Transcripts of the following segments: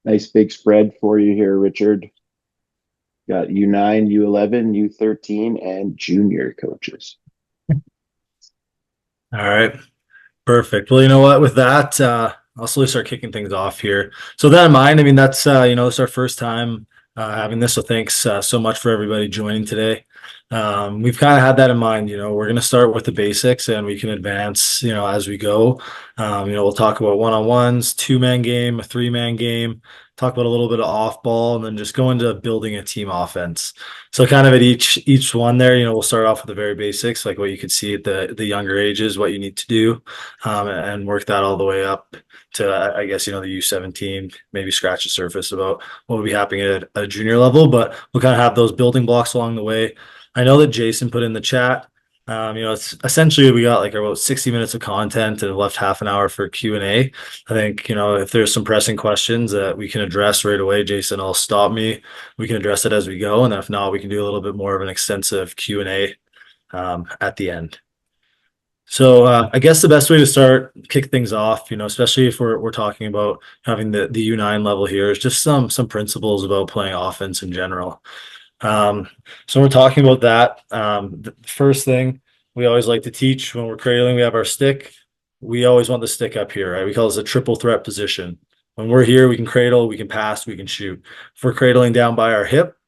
Nice big spread for you here, Richard. Got U9, U11, U13, and junior coaches. All right, perfect. Well, you know what? With that, I'll slowly start kicking things off here. So with that in mind, I mean that's it's our first time having this. So thanks so much for everybody joining today. We've kind of had that in mind. We're going to start with the basics, and we can advance. As we go. We'll talk about one-on-ones, two-man game, a three-man game. Talk about a little bit of off ball, and then just go into building a team offense. So kind of at each one there, we'll start off with the very basics, like what you could see at the younger ages, what you need to do, and work that all the way up to I guess the U17, maybe scratch the surface about what would be happening at a junior level, but we'll kind of have those building blocks along the way. I know that Jason put in the chat. It's essentially we got like about 60 minutes of content and left half an hour for Q&A. I think, if there's some pressing questions that we can address right away, Jason will stop me. We can address it as we go. And if not, we can do a little bit more of an extensive Q&A at the end. So I guess the best way to start, kick things off, especially if we're talking about having the U9 level here, is just some principles about playing offense in general. So we're talking about that. The first thing we always like to teach when we're cradling, we have our stick. We always want the stick up here, right? We call this a triple threat position. When we're here, we can cradle, we can pass, we can shoot. If we're cradling down by our hip,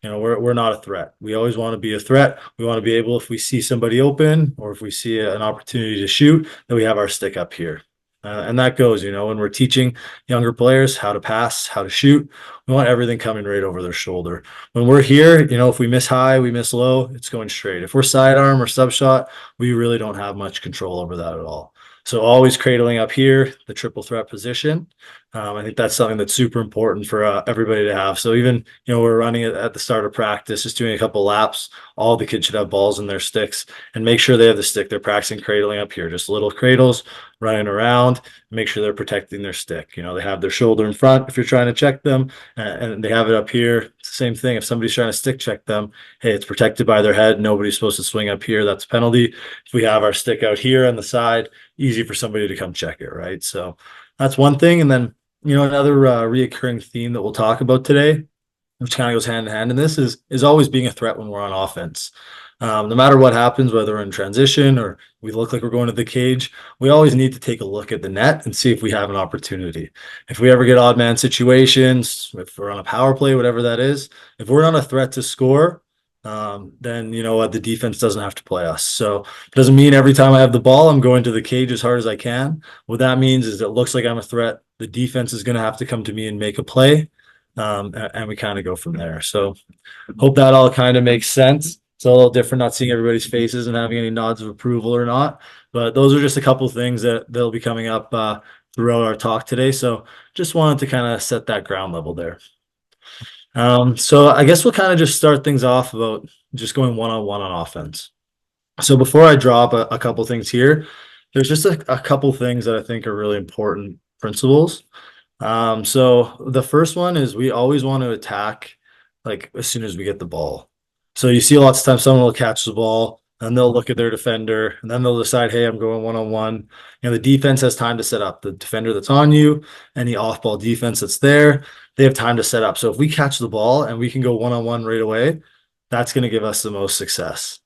we're not a threat. We always want to be a threat. We want to be able, if we see somebody open or if we see an opportunity to shoot, that we have our stick up here. And that goes, when we're teaching younger players how to pass, how to shoot, we want everything coming right over their shoulder. When we're here, if we miss high, we miss low, it's going straight. If we're sidearm or sub shot, we really don't have much control over that at all. So always cradling up here, the triple threat position. I think that's something that's super important for everybody to have. So even, we're running it at the start of practice, just doing a couple laps. All the kids should have balls in their sticks and make sure they have the stick. They're practicing cradling up here, just little cradles running around, make sure they're protecting their stick. They have their shoulder in front if you're trying to check them, and they have it up here. It's the same thing. If somebody's trying to stick check them, hey, it's protected by their head. Nobody's supposed to swing up here. That's a penalty. If we have our stick out here on the side, easy for somebody to come check it, right? So that's one thing. And then, another reoccurring theme that we'll talk about today, which kind of goes hand in hand in this, is always being a threat when we're on offense. No matter what happens, whether we're in transition or we look like we're going to the cage, we always need to take a look at the net and see if we have an opportunity. If we ever get odd man situations, if we're on a power play, whatever that is, if we're not a threat to score, then you know what, the defense doesn't have to play us. So it doesn't mean every time I have the ball, I'm going to the cage as hard as I can. What that means is it looks like I'm a threat. The defense is going to have to come to me and make a play. And we kind of go from there. So hope that all kind of makes sense. It's a little different not seeing everybody's faces and having any nods of approval or not. But those are just a couple of things that'll be coming up throughout our talk today. So just wanted to kind of set that ground level there. So I guess we'll kind of just start things off about just going one-on-one on offense. So before I drop a couple things here, there's just a couple things that I think are really important principles. So the first one is we always want to attack like as soon as we get the ball. So you see lots of times someone will catch the ball and they'll look at their defender and then they'll decide, hey, I'm going one-on-one. The defense has time to set up. The defender that's on you, any off-ball defense that's there, they have time to set up. So if we catch the ball and we can go one-on-one right away, that's going to give us the most success.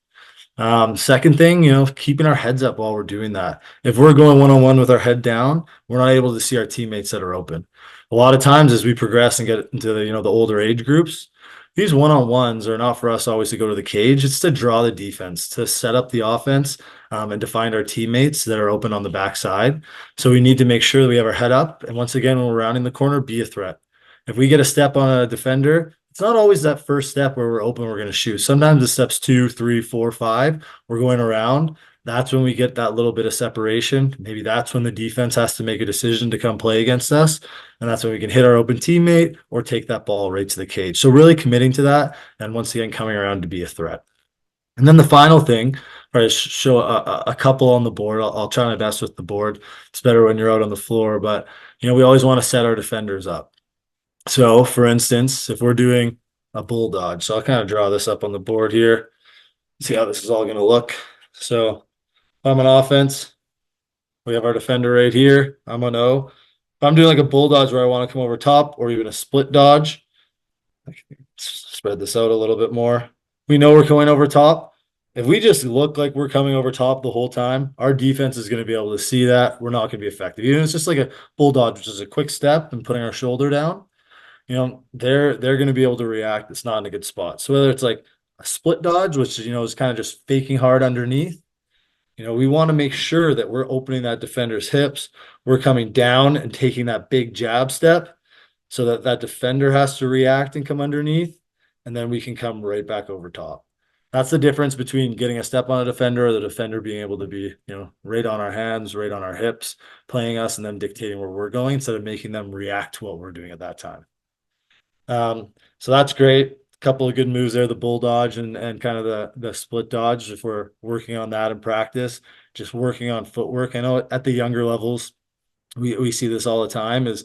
Second thing, keeping our heads up while we're doing that. If we're going one-on-one with our head down, we're not able to see our teammates that are open. A lot of times as we progress and get into the older age groups, these one-on-ones are not for us always to go to the cage. It's to draw the defense, to set up the offense, and to find our teammates that are open on the backside. So we need to make sure that we have our head up. And once again, when we're rounding the corner, be a threat. If we get a step on a defender, it's not always that first step where we're open, we're going to shoot. Sometimes the steps 2, 3, 4, 5, we're going around. That's when we get that little bit of separation. Maybe that's when the defense has to make a decision to come play against us. And that's when we can hit our open teammate or take that ball right to the cage. So really committing to that. And once again, coming around to be a threat. And then the final thing, right, is show a couple on the board. I'll try my best with the board. It's better when you're out on the floor, but we always want to set our defenders up. So for instance, if we're doing a bull dodge, so I'll kind of draw this up on the board here, see how this is all going to look. So if I'm on offense, we have our defender right here. I'm on O. If I'm doing like a bull dodge where I want to come over top or even a split dodge, I can spread this out a little bit more. We know we're going over top. If we just look like we're coming over top the whole time, our defense is going to be able to see that. We're not going to be effective. Even if it's just like a bull dodge, which is a quick step and putting our shoulder down, they're going to be able to react. It's not in a good spot. So whether it's like a split dodge, which is kind of just faking hard underneath, we want to make sure that we're opening that defender's hips. We're coming down and taking that big jab step so that that defender has to react and come underneath, and then we can come right back over top. That's the difference between getting a step on a defender or the defender being able to be, right on our hands, right on our hips, playing us and then dictating where we're going instead of making them react to what we're doing at that time. So that's great. A couple of good moves there, the bull dodge and kind of the split dodge. If we're working on that in practice, just working on footwork. I know at the younger levels, we see this all the time is,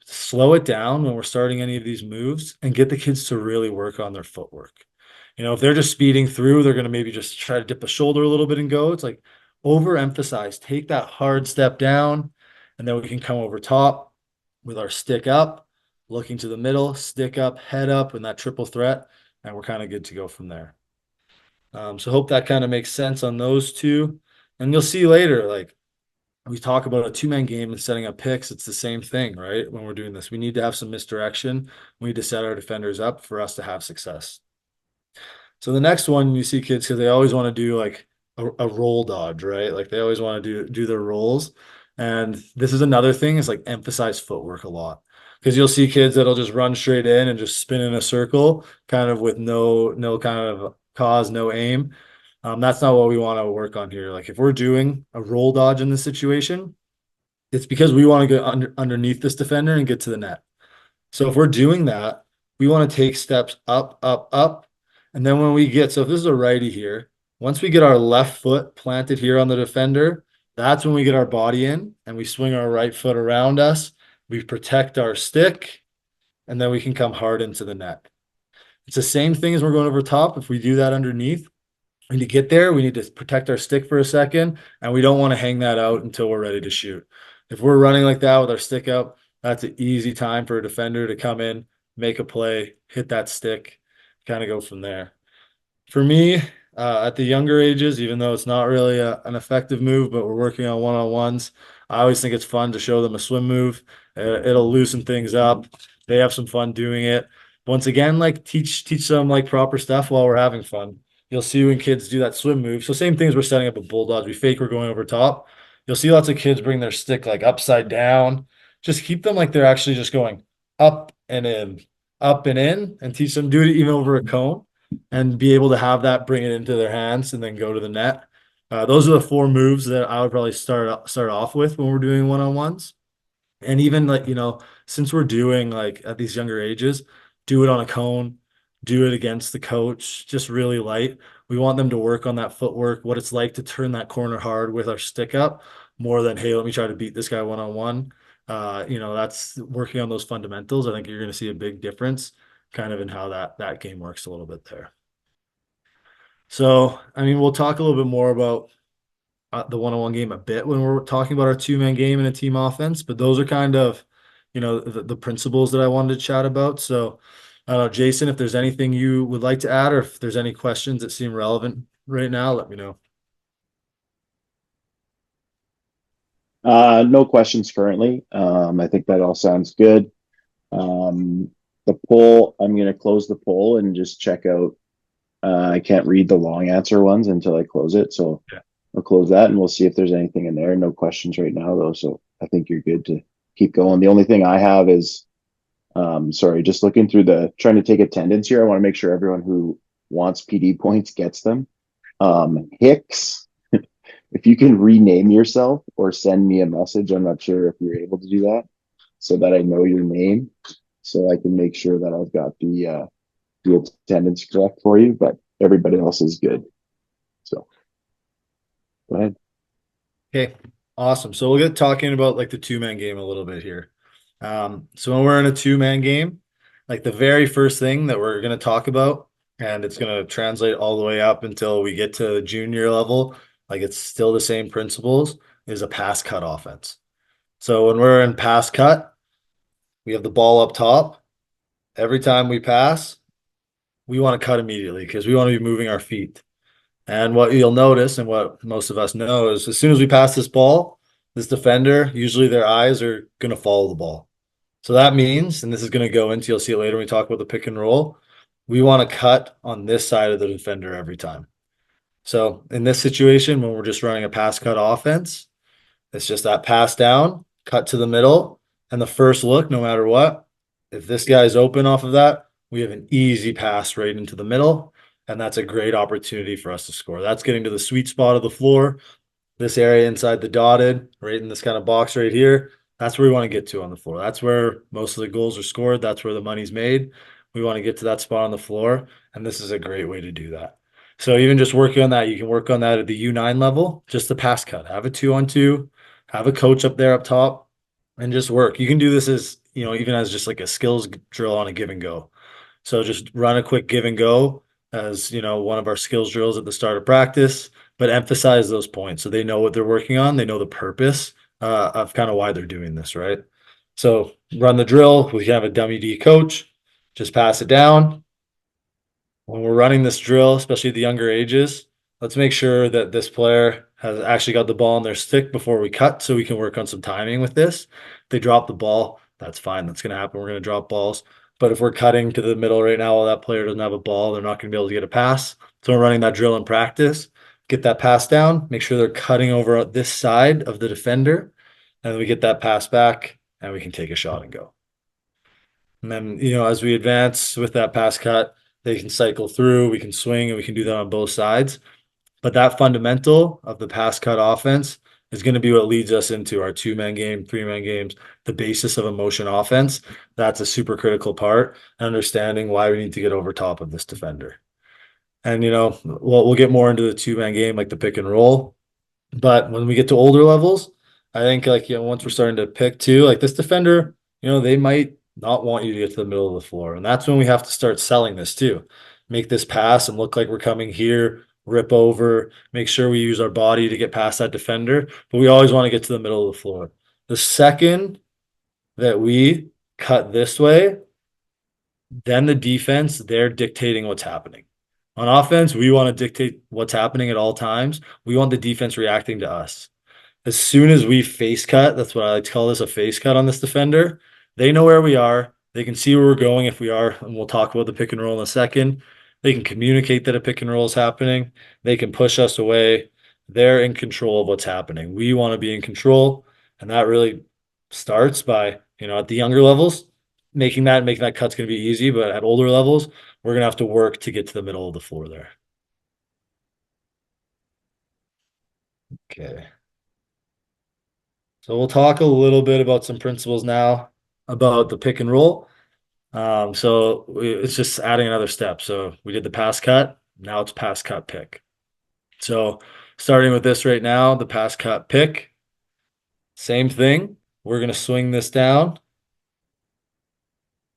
slow it down when we're starting any of these moves and get the kids to really work on their footwork. If they're just speeding through, they're going to maybe just try to dip a shoulder a little bit and go. It's like overemphasize, take that hard step down, and then we can come over top with our stick up, looking to the middle, stick up, head up, and that triple threat, and we're kind of good to go from there. So hope that kind of makes sense on those two. And you'll see later, like we talk about a two-man game and setting up picks, it's the same thing, right? When we're doing this, we need to have some misdirection. We need to set our defenders up for us to have success. So the next one you see kids because they always want to do like a roll dodge, right? Like they always want to do their rolls. And this is another thing is like emphasize footwork a lot. Because you'll see kids that'll just run straight in and just spin in a circle, kind of with no kind of cause, no aim. That's not what we want to work on here. Like if we're doing a roll dodge in this situation, it's because we want to get underneath this defender and get to the net. So if we're doing that, we want to take steps up, up, up. And then when we get, so if this is a righty here, once we get our left foot planted here on the defender, that's when we get our body in and we swing our right foot around us. We protect our stick, and then we can come hard into the net. It's the same thing as we're going over top. If we do that underneath, when you get there, we need to protect our stick for a second, and we don't want to hang that out until we're ready to shoot. If we're running like that with our stick up, that's an easy time for a defender to come in, make a play, hit that stick, kind of go from there. For me, at the younger ages, even though it's not really an effective move, but we're working on one-on-ones, I always think it's fun to show them a swim move. It'll loosen things up. They have some fun doing it. Once again, like teach them like proper stuff while we're having fun. You'll see when kids do that swim move. So same things we're setting up a bull dodge. We fake we're going over top. You'll see lots of kids bring their stick like upside down. Just keep them like they're actually just going up and in, and teach them do it even over a cone and be able to have that bring it into their hands and then go to the net. Those are the four moves that I would probably start off with when we're doing one-on-ones. And even like, since we're doing like at these younger ages, do it on a cone, do it against the coach, just really light. We want them to work on that footwork, what it's like to turn that corner hard with our stick up more than, hey, let me try to beat this guy one-on-one. That's working on those fundamentals. I think you're going to see a big difference kind of in how that game works a little bit there. So, I mean, we'll talk a little bit more about the one-on-one game a bit when we're talking about our two-man game and a team offense, but those are kind of, the principles that I wanted to chat about. So, I don't know, Jason, if there's anything you would like to add, or if there's any questions that seem relevant right now, let me know. No questions currently. I think that all sounds good. Um, the poll, I'm going to close the poll and just check out. I can't read the long answer ones until I close it. So Yeah. I'll close that and we'll see if there's anything in there. No questions right now, though. So I think you're good to keep going. The only thing I have is, sorry, just looking through trying to take attendance here. I want to make sure everyone who wants PD points gets them. Hicks, if you can rename yourself or send me a message, I'm not sure if you're able to do that so that I know your name so I can make sure that I've got the attendance correct for you, but everybody else is good. So go ahead. Okay, awesome. So we'll get talking about like the two-man game a little bit here. So when we're in a two-man game, like the very first thing that we're going to talk about, and it's going to translate all the way up until we get to junior level, like it's still the same principles, is a pass cut offense. So when we're in pass cut, we have the ball up top. Every time we pass, we want to cut immediately because we want to be moving our feet. And what you'll notice, and what most of us know, is as soon as we pass this ball, this defender, usually their eyes are going to follow the ball. So that means, and this is going to go into, you'll see it later when we talk about the pick and roll, we want to cut on this side of the defender every time. So in this situation, when we're just running a pass cut offense, it's just that pass down, cut to the middle, and the first look, no matter what, if this guy's open off of that, we have an easy pass right into the middle. And that's a great opportunity for us to score. That's getting to the sweet spot of the floor, this area inside the dotted, right in this kind of box right here. That's where we want to get to on the floor. That's where most of the goals are scored. That's where the money's made. We want to get to that spot on the floor. And this is a great way to do that. So even just working on that, you can work on that at the U9 level, just the pass cut. Have a 2-on-2, have a coach up there up top, and just work. You can do this as, even as just like a skills drill on a give and go. So just run a quick give and go as, one of our skills drills at the start of practice, but emphasize those points so they know what they're working on. They know the purpose of kind of why they're doing this, right? So run the drill. We have a dummy D coach. Just pass it down. When we're running this drill, especially at the younger ages, let's make sure that this player has actually got the ball in their stick before we cut so we can work on some timing with this. If they drop the ball, that's fine. That's going to happen. We're going to drop balls. But if we're cutting to the middle right now while that player doesn't have a ball, they're not going to be able to get a pass. So we're running that drill in practice. Get that pass down. Make sure they're cutting over this side of the defender. And then we get that pass back and we can take a shot and go. And then, as we advance with that pass cut, they can cycle through, we can swing, and we can do that on both sides. But that fundamental of the pass cut offense is going to be what leads us into our 2-man game, 3-man games, the basis of a motion offense. That's a super critical part, understanding why we need to get over top of this defender. And, we'll get more into the 2-man game, like the pick and roll. But when we get to older levels, I think like, once we're starting to pick too, like this defender, they might not want you to get to the middle of the floor. And that's when we have to start selling this too. Make this pass and look like we're coming here, rip over, make sure we use our body to get past that defender. But we always want to get to the middle of the floor. The second that we cut this way, then the defense, they're dictating what's happening. On offense, we want to dictate what's happening at all times. We want the defense reacting to us. As soon as we face cut, that's what I like to call this, a face cut on this defender. They know where we are. They can see where we're going if we are, and we'll talk about the pick and roll in a second. They can communicate that a pick and roll is happening. They can push us away. They're in control of what's happening. We want to be in control, and that really starts by, at the younger levels, making that cut's going to be easy, but at older levels, we're going to have to work to get to the middle of the floor there. Okay. So we'll talk a little bit about some principles now about the pick and roll. It's just adding another step. So we did the pass cut. Now it's pass cut pick. So starting with this right now, the pass cut pick, same thing. We're going to swing this down.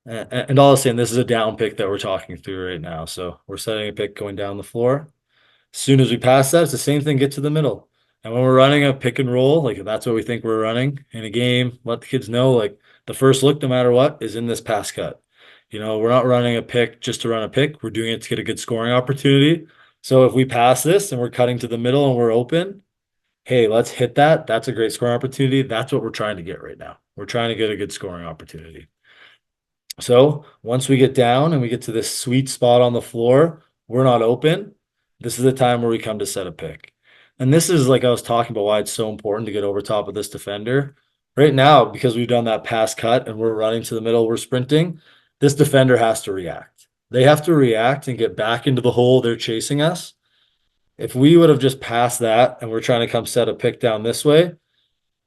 And all I'm saying, this is a down pick that we're talking through right now. So we're setting a pick going down the floor. As soon as we pass that, it's the same thing, get to the middle. And when we're running a pick and roll, like if that's what we think we're running in a game, let the kids know like the first look, no matter what, is in this pass cut. We're not running a pick just to run a pick. We're doing it to get a good scoring opportunity. So if we pass this and we're cutting to the middle and we're open, hey, let's hit that. That's a great scoring opportunity. That's what we're trying to get right now. We're trying to get a good scoring opportunity. So once we get down and we get to this sweet spot on the floor, we're not open. This is the time where we come to set a pick. And this is like I was talking about why it's so important to get over top of this defender. Right now, because we've done that pass cut and we're running to the middle, we're sprinting, this defender has to react. They have to react and get back into the hole they're chasing us. If we would have just passed that and we're trying to come set a pick down this way,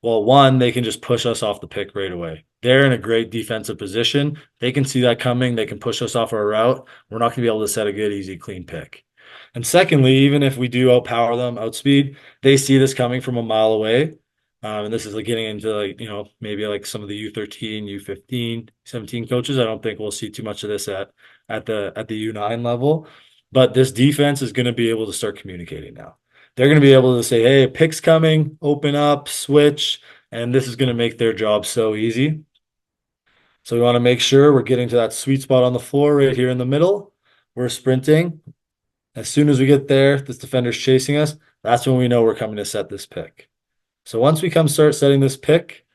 well, one, they can just push us off the pick right away. They're in a great defensive position. They can see that coming. They can push us off our route. We're not going to be able to set a good, easy, clean pick. And secondly, even if we do outpower them, outspeed, they see this coming from a mile away. And this is like getting into like, maybe like some of the U13, U15, 17 coaches. I don't think we'll see too much of this at the U9 level. But this defense is going to be able to start communicating now. They're going to be able to say, hey, pick's coming, open up, switch, and this is going to make their job so easy. So we want to make sure we're getting to that sweet spot on the floor right here in the middle. We're sprinting. As soon as we get there, this defender's chasing us. That's when we know we're coming to set this pick. So once we come start setting this pick,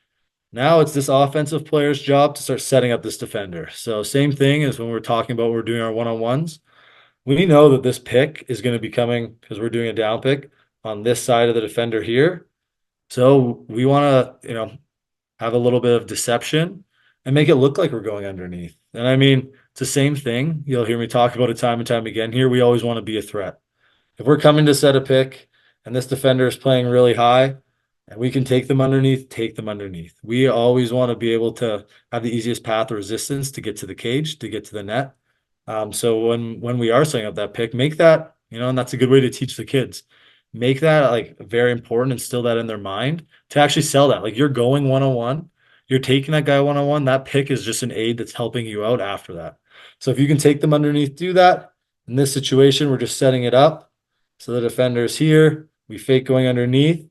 now it's this offensive player's job to start setting up this defender. So same thing as when we're talking about we're doing our one-on-ones. We know that this pick is going to be coming because we're doing a down pick on this side of the defender here. So we want to, have a little bit of deception and make it look like we're going underneath. And I mean, it's the same thing. You'll hear me talk about it time and time again here. We always want to be a threat. If we're coming to set a pick and this defender is playing really high and we can take them underneath, take them underneath. We always want to be able to have the easiest path of resistance to get to the cage, to get to the net. So when we are setting up that pick, make that, and that's a good way to teach the kids. Make that like very important, instill that in their mind to actually sell that. Like you're going one-on-one, you're taking that guy one-on-one, that pick is just an aid that's helping you out after that. So if you can take them underneath, do that. In this situation, we're just setting it up. So the defender's here, we fake going underneath.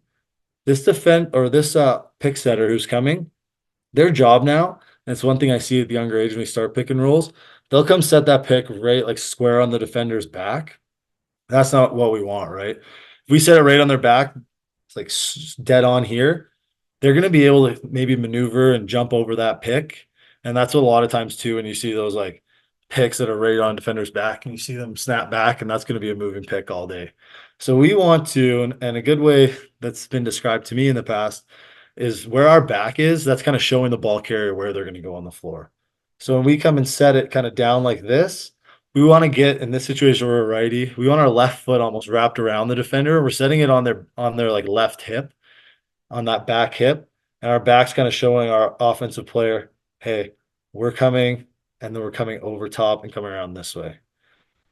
This pick setter who's coming, their job now, and it's one thing I see at the younger age when we start picking rolls, they'll come set that pick right like square on the defender's back. That's not what we want, right? If we set it right on their back, it's like dead on here, they're going to be able to maybe maneuver and jump over that pick. And that's what a lot of times too, when you see those like picks that are right on defender's back and you see them snap back, and that's going to be a moving pick all day. So we want to, and a good way that's been described to me in the past is where our back is, that's kind of showing the ball carrier where they're going to go on the floor. So when we come and set it kind of down like this, we want to get in this situation where we're righty, we want our left foot almost wrapped around the defender. We're setting it on their like left hip, on that back hip, and our back's kind of showing our offensive player, hey, we're coming, and then we're coming over top and coming around this way.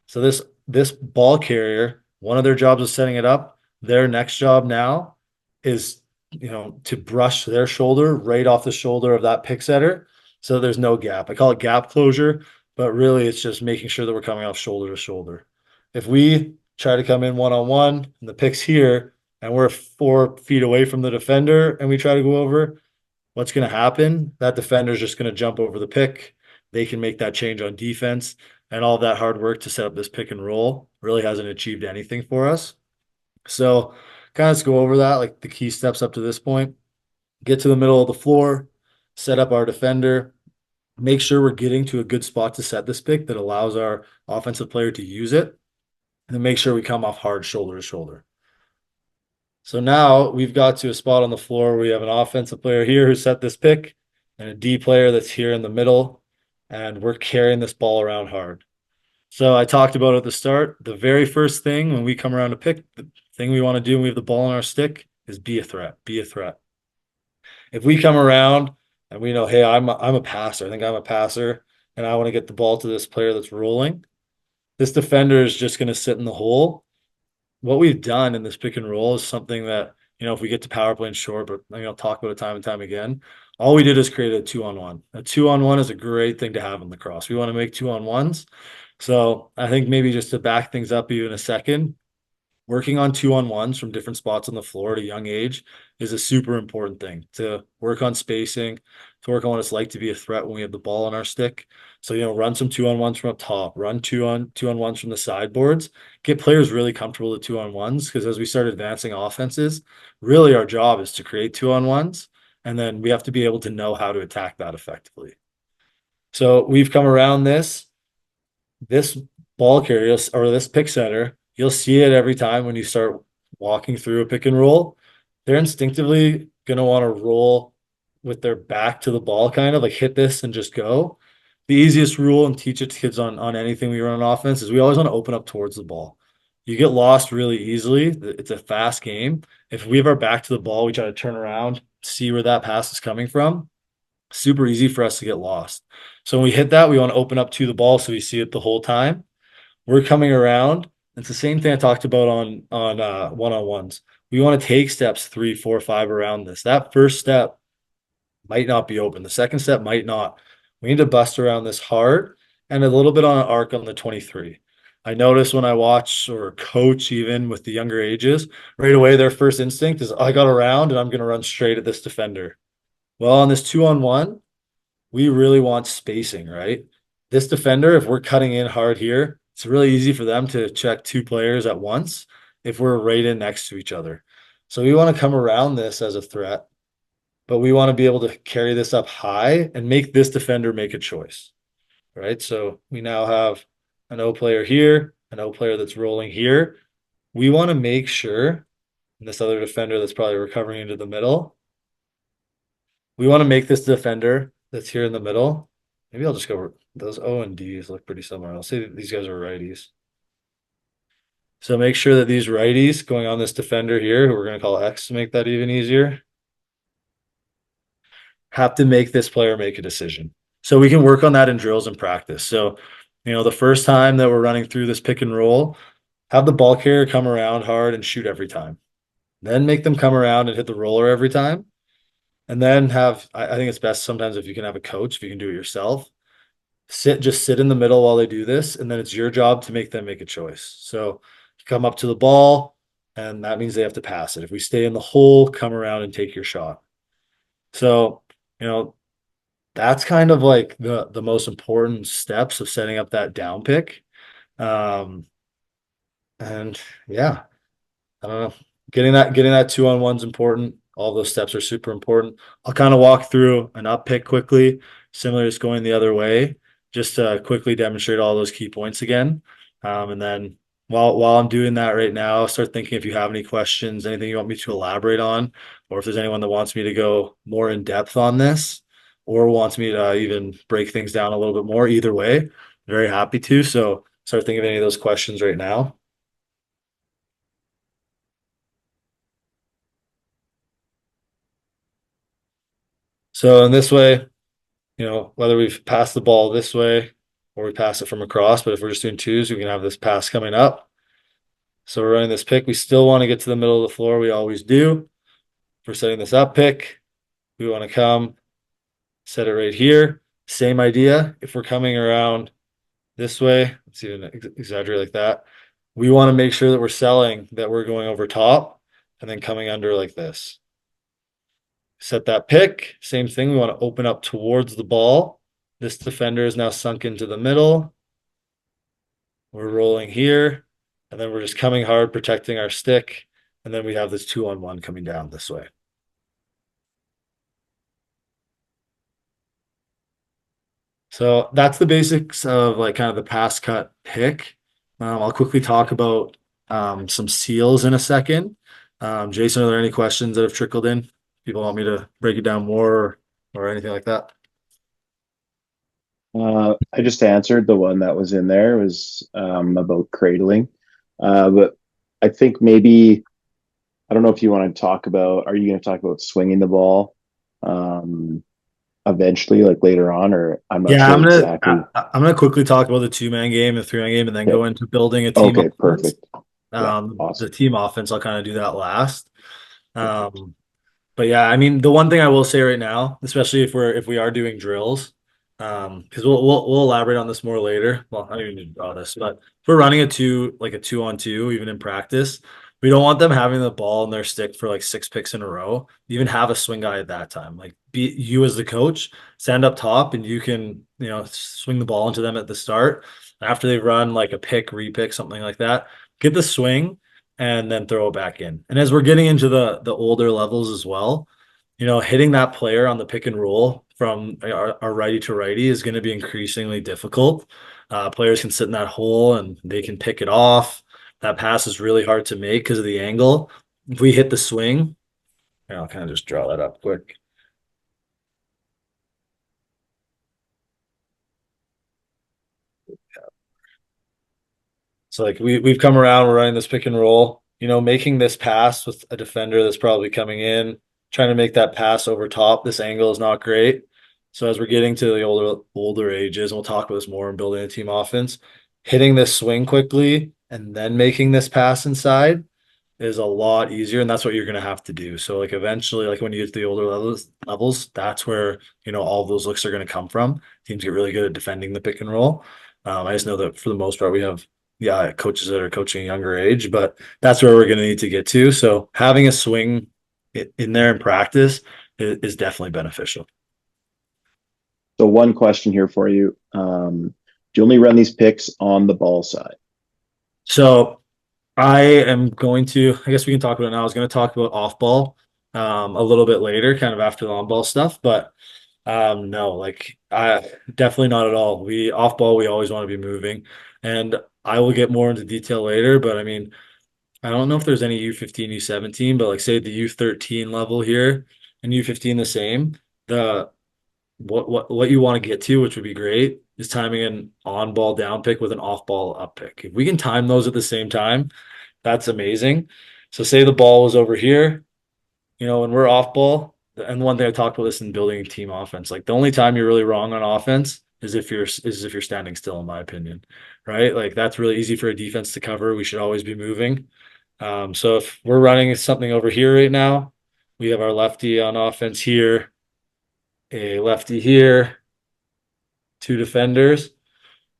So this ball carrier, one of their jobs is setting it up. Their next job now is, to brush their shoulder right off the shoulder of that pick setter, so there's no gap. I call it gap closure, but really it's just making sure that we're coming off shoulder to shoulder. If we try to come in one-on-one and the pick's here and we're 4 feet away from the defender and we try to go over, what's going to happen? That defender's just going to jump over the pick. They can make that change on defense, and all that hard work to set up this pick and roll really hasn't achieved anything for us. So kind of let's go over that, like the key steps up to this point. Get to the middle of the floor, set up our defender, make sure we're getting to a good spot to set this pick that allows our offensive player to use it, and then make sure we come off hard shoulder to shoulder. So now we've got to a spot on the floor where we have an offensive player here who set this pick and a D player that's here in the middle, and we're carrying this ball around hard. So I talked about at the start, the very first thing when we come around to pick, the thing we want to do when we have the ball on our stick is be a threat. Be a threat. If we come around and we know, hey, I'm a passer. I think I'm a passer, and I want to get the ball to this player that's rolling. This defender is just going to sit in the hole. What we've done in this pick and roll is something that, if we get to power play and short, but I'll talk about it time and time again. All we did is create a 2-on-1. A 2-on-1 is a great thing to have in lacrosse. We want to make 2-on-1s. So I think maybe just to back things up even a second, working on 2-on-1s from different spots on the floor at a young age is a super important thing. To work on spacing, to work on what it's like to be a threat when we have the ball on our stick. So, run some 2-on-1s from up top, run 2-on-1s from the sideboards, get players really comfortable with 2-on-1s, because as we start advancing offenses, really our job is to create 2-on-1s, and then we have to be able to know how to attack that effectively. So we've come around this ball carrier or this pick setter, you'll see it every time when you start walking through a pick and roll. They're instinctively going to want to roll with their back to the ball, kind of like hit this and just go. The easiest rule, and teach it to kids on anything we run on offense, is we always want to open up towards the ball. You get lost really easily. It's a fast game. If we have our back to the ball, we try to turn around, see where that pass is coming from. Super easy for us to get lost. So when we hit that, we want to open up to the ball so we see it the whole time. We're coming around. It's the same thing I talked about on one-on-ones. We want to take steps 3, 4, 5 around this. That first step might not be open. The second step might not. We need to bust around this hard and a little bit on an arc on the 23. I notice when I watch or coach even with the younger ages, right away their first instinct is I got around and I'm going to run straight at this defender. Well, on this 2-on-1, we really want spacing, right? This defender, if we're cutting in hard here, it's really easy for them to check two players at once if we're right in next to each other. So we want to come around this as a threat, but we want to be able to carry this up high and make this defender make a choice, right? So we now have an O player here, an O player that's rolling here. We want to make sure, and this other defender that's probably recovering into the middle, we want to make this defender that's here in the middle. Maybe I'll just go, those O and D's look pretty similar. I'll say that these guys are righties. So make sure that these righties going on this defender here, who we're going to call X to make that even easier, have to make this player make a decision. So we can work on that in drills and practice. So, the first time that we're running through this pick and roll, have the ball carrier come around hard and shoot every time. Then make them come around and hit the roller every time. And then I think it's best sometimes if you can have a coach, if you can do it yourself, just sit in the middle while they do this. And then it's your job to make them make a choice. So come up to the ball, and that means they have to pass it. If we stay in the hole, come around and take your shot. So, you know, that's kind of like the most important steps of setting up that down pick. Um, and yeah, I don't know. Getting that 2-on-one's important. All those steps are super important. I'll kind of walk through an up pick quickly, similar to going the other way, just to quickly demonstrate all those key points again. And then while I'm doing that right now, start thinking if you have any questions, anything you want me to elaborate on, or if there's anyone that wants me to go more in depth on this, or wants me to even break things down a little bit more. Either way, very happy to. So start thinking of any of those questions right now. So in this way, whether we've passed the ball this way or we pass it from across, but if we're just doing twos, we can have this pass coming up. So we're running this pick. We still want to get to the middle of the floor. We always do. If we're setting this up pick, we want to come set it right here. Same idea. If we're coming around this way, let's even exaggerate like that. We want to make sure that we're selling, that we're going over top and then coming under like this. Set that pick. Same thing. We want to open up towards the ball. This defender is now sunk into the middle. We're rolling here. And then we're just coming hard, protecting our stick. And then we have this 2-on-1 coming down this way. So that's the basics of like kind of the pass cut pick. I'll quickly talk about some seals in a second. Jason, are there any questions that have trickled in? People want me to break it down more or anything like that? I just answered the one that was in there was about cradling. But I think maybe, I don't know if you want to talk about, are you going to talk about swinging the ball eventually, like later on, or I'm not Yeah, sure exactly. I'm gonna quickly talk about the 2-man game, the 3-man game, and then Okay, go into building a team okay, offense. perfect. Yeah, The awesome. team offense, I'll kind of do that last. Perfect. Um, But yeah, I mean, the one thing I will say right now, especially if we are doing drills, because we'll elaborate on this more later. Well, I don't even need to draw this, but if we're running a 2-on-2, even in practice, we don't want them having the ball in their stick for like 6 picks in a row. Even have a swing guy at that time. Like be you as the coach, stand up top and you can, swing the ball into them at the start. After they've run like a pick, repick, something like that, get the swing and then throw it back in. And as we're getting into the older levels as well, hitting that player on the pick and roll from our righty to righty is going to be increasingly difficult. Players can sit in that hole and they can pick it off. That pass is really hard to make because of the angle. If we hit the swing, I'll kind of just draw that up quick. So like we've come around, we're running this pick and roll, making this pass with a defender that's probably coming in, trying to make that pass over top. This angle is not great. So as we're getting to the older ages, and we'll talk about this more in building a team offense, hitting this swing quickly and then making this pass inside is a lot easier, and that's what you're gonna have to do. So like eventually, like when you get to the older levels, that's where all those looks are gonna come from. Teams get really good at defending the pick and roll. I just know that for the most part, we have yeah, coaches that are coaching a younger age, but that's where we're going to need to get to. So having a swing in there in practice is definitely beneficial. So one question here for you. Do you only run these picks on the ball side? So I am going to, I guess we can talk about it now. I was going to talk about off ball a little bit later, kind of after the on ball stuff, but no, like I definitely not at all. We off ball, we always want to be moving, and I will get more into detail later, but I mean, I don't know if there's any U15, U17, but like say the U13 level here and U15 the same. The what you want to get to, which would be great, is timing an on ball down pick with an off ball up pick. If we can time those at the same time, that's amazing. So say the ball was over here, when we're off ball, and one thing I talked about this in building a team offense, like the only time you're really wrong on offense is if you're standing still, in my opinion, right? Like that's really easy for a defense to cover. We should always be moving. So if we're running something over here right now, we have our lefty on offense here, a lefty here, two defenders.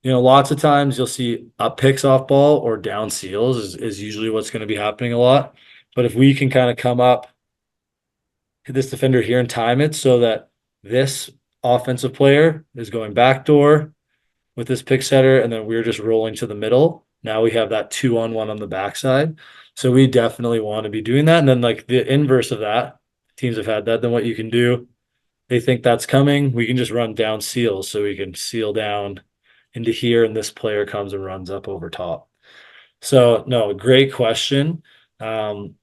Lots of times you'll see up picks off ball or down seals is usually what's going to be happening a lot. But if we can kind of come up to this defender here and time it so that this offensive player is going backdoor with this pick setter, and then we're just rolling to the middle. Now we have that 2-on-1 on the backside. So we definitely want to be doing that. And then like the inverse of that, teams have had that. Then what you can do, they think that's coming. We can just run down seals. So we can seal down into here, and this player comes and runs up over top. So no, great question. Um,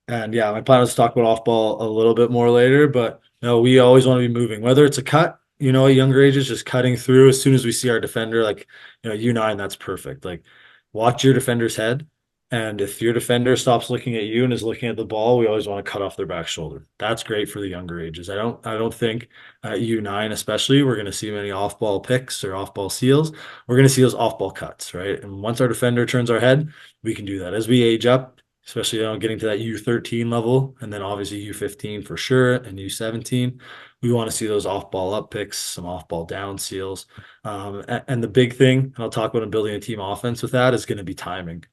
and yeah, my plan was to talk about off ball a little bit more later, but no, we always want to be moving, whether it's a cut, at younger ages, just cutting through as soon as we see our defender, like, U9, that's perfect. Like, watch your defender's head. And if your defender stops looking at you and is looking at the ball, we always want to cut off their back shoulder. That's great for the younger ages. I don't think at U9, especially, we're going to see many off ball picks or off ball seals. We're going to see those off ball cuts, right? And once our defender turns our head, we can do that. As we age up, especially getting to that U13 level, and then obviously U15 for sure, and U17. We want to see those off ball up picks, some off ball down seals. And the big thing, and I'll talk about in building a team offense with that, is going to be timing.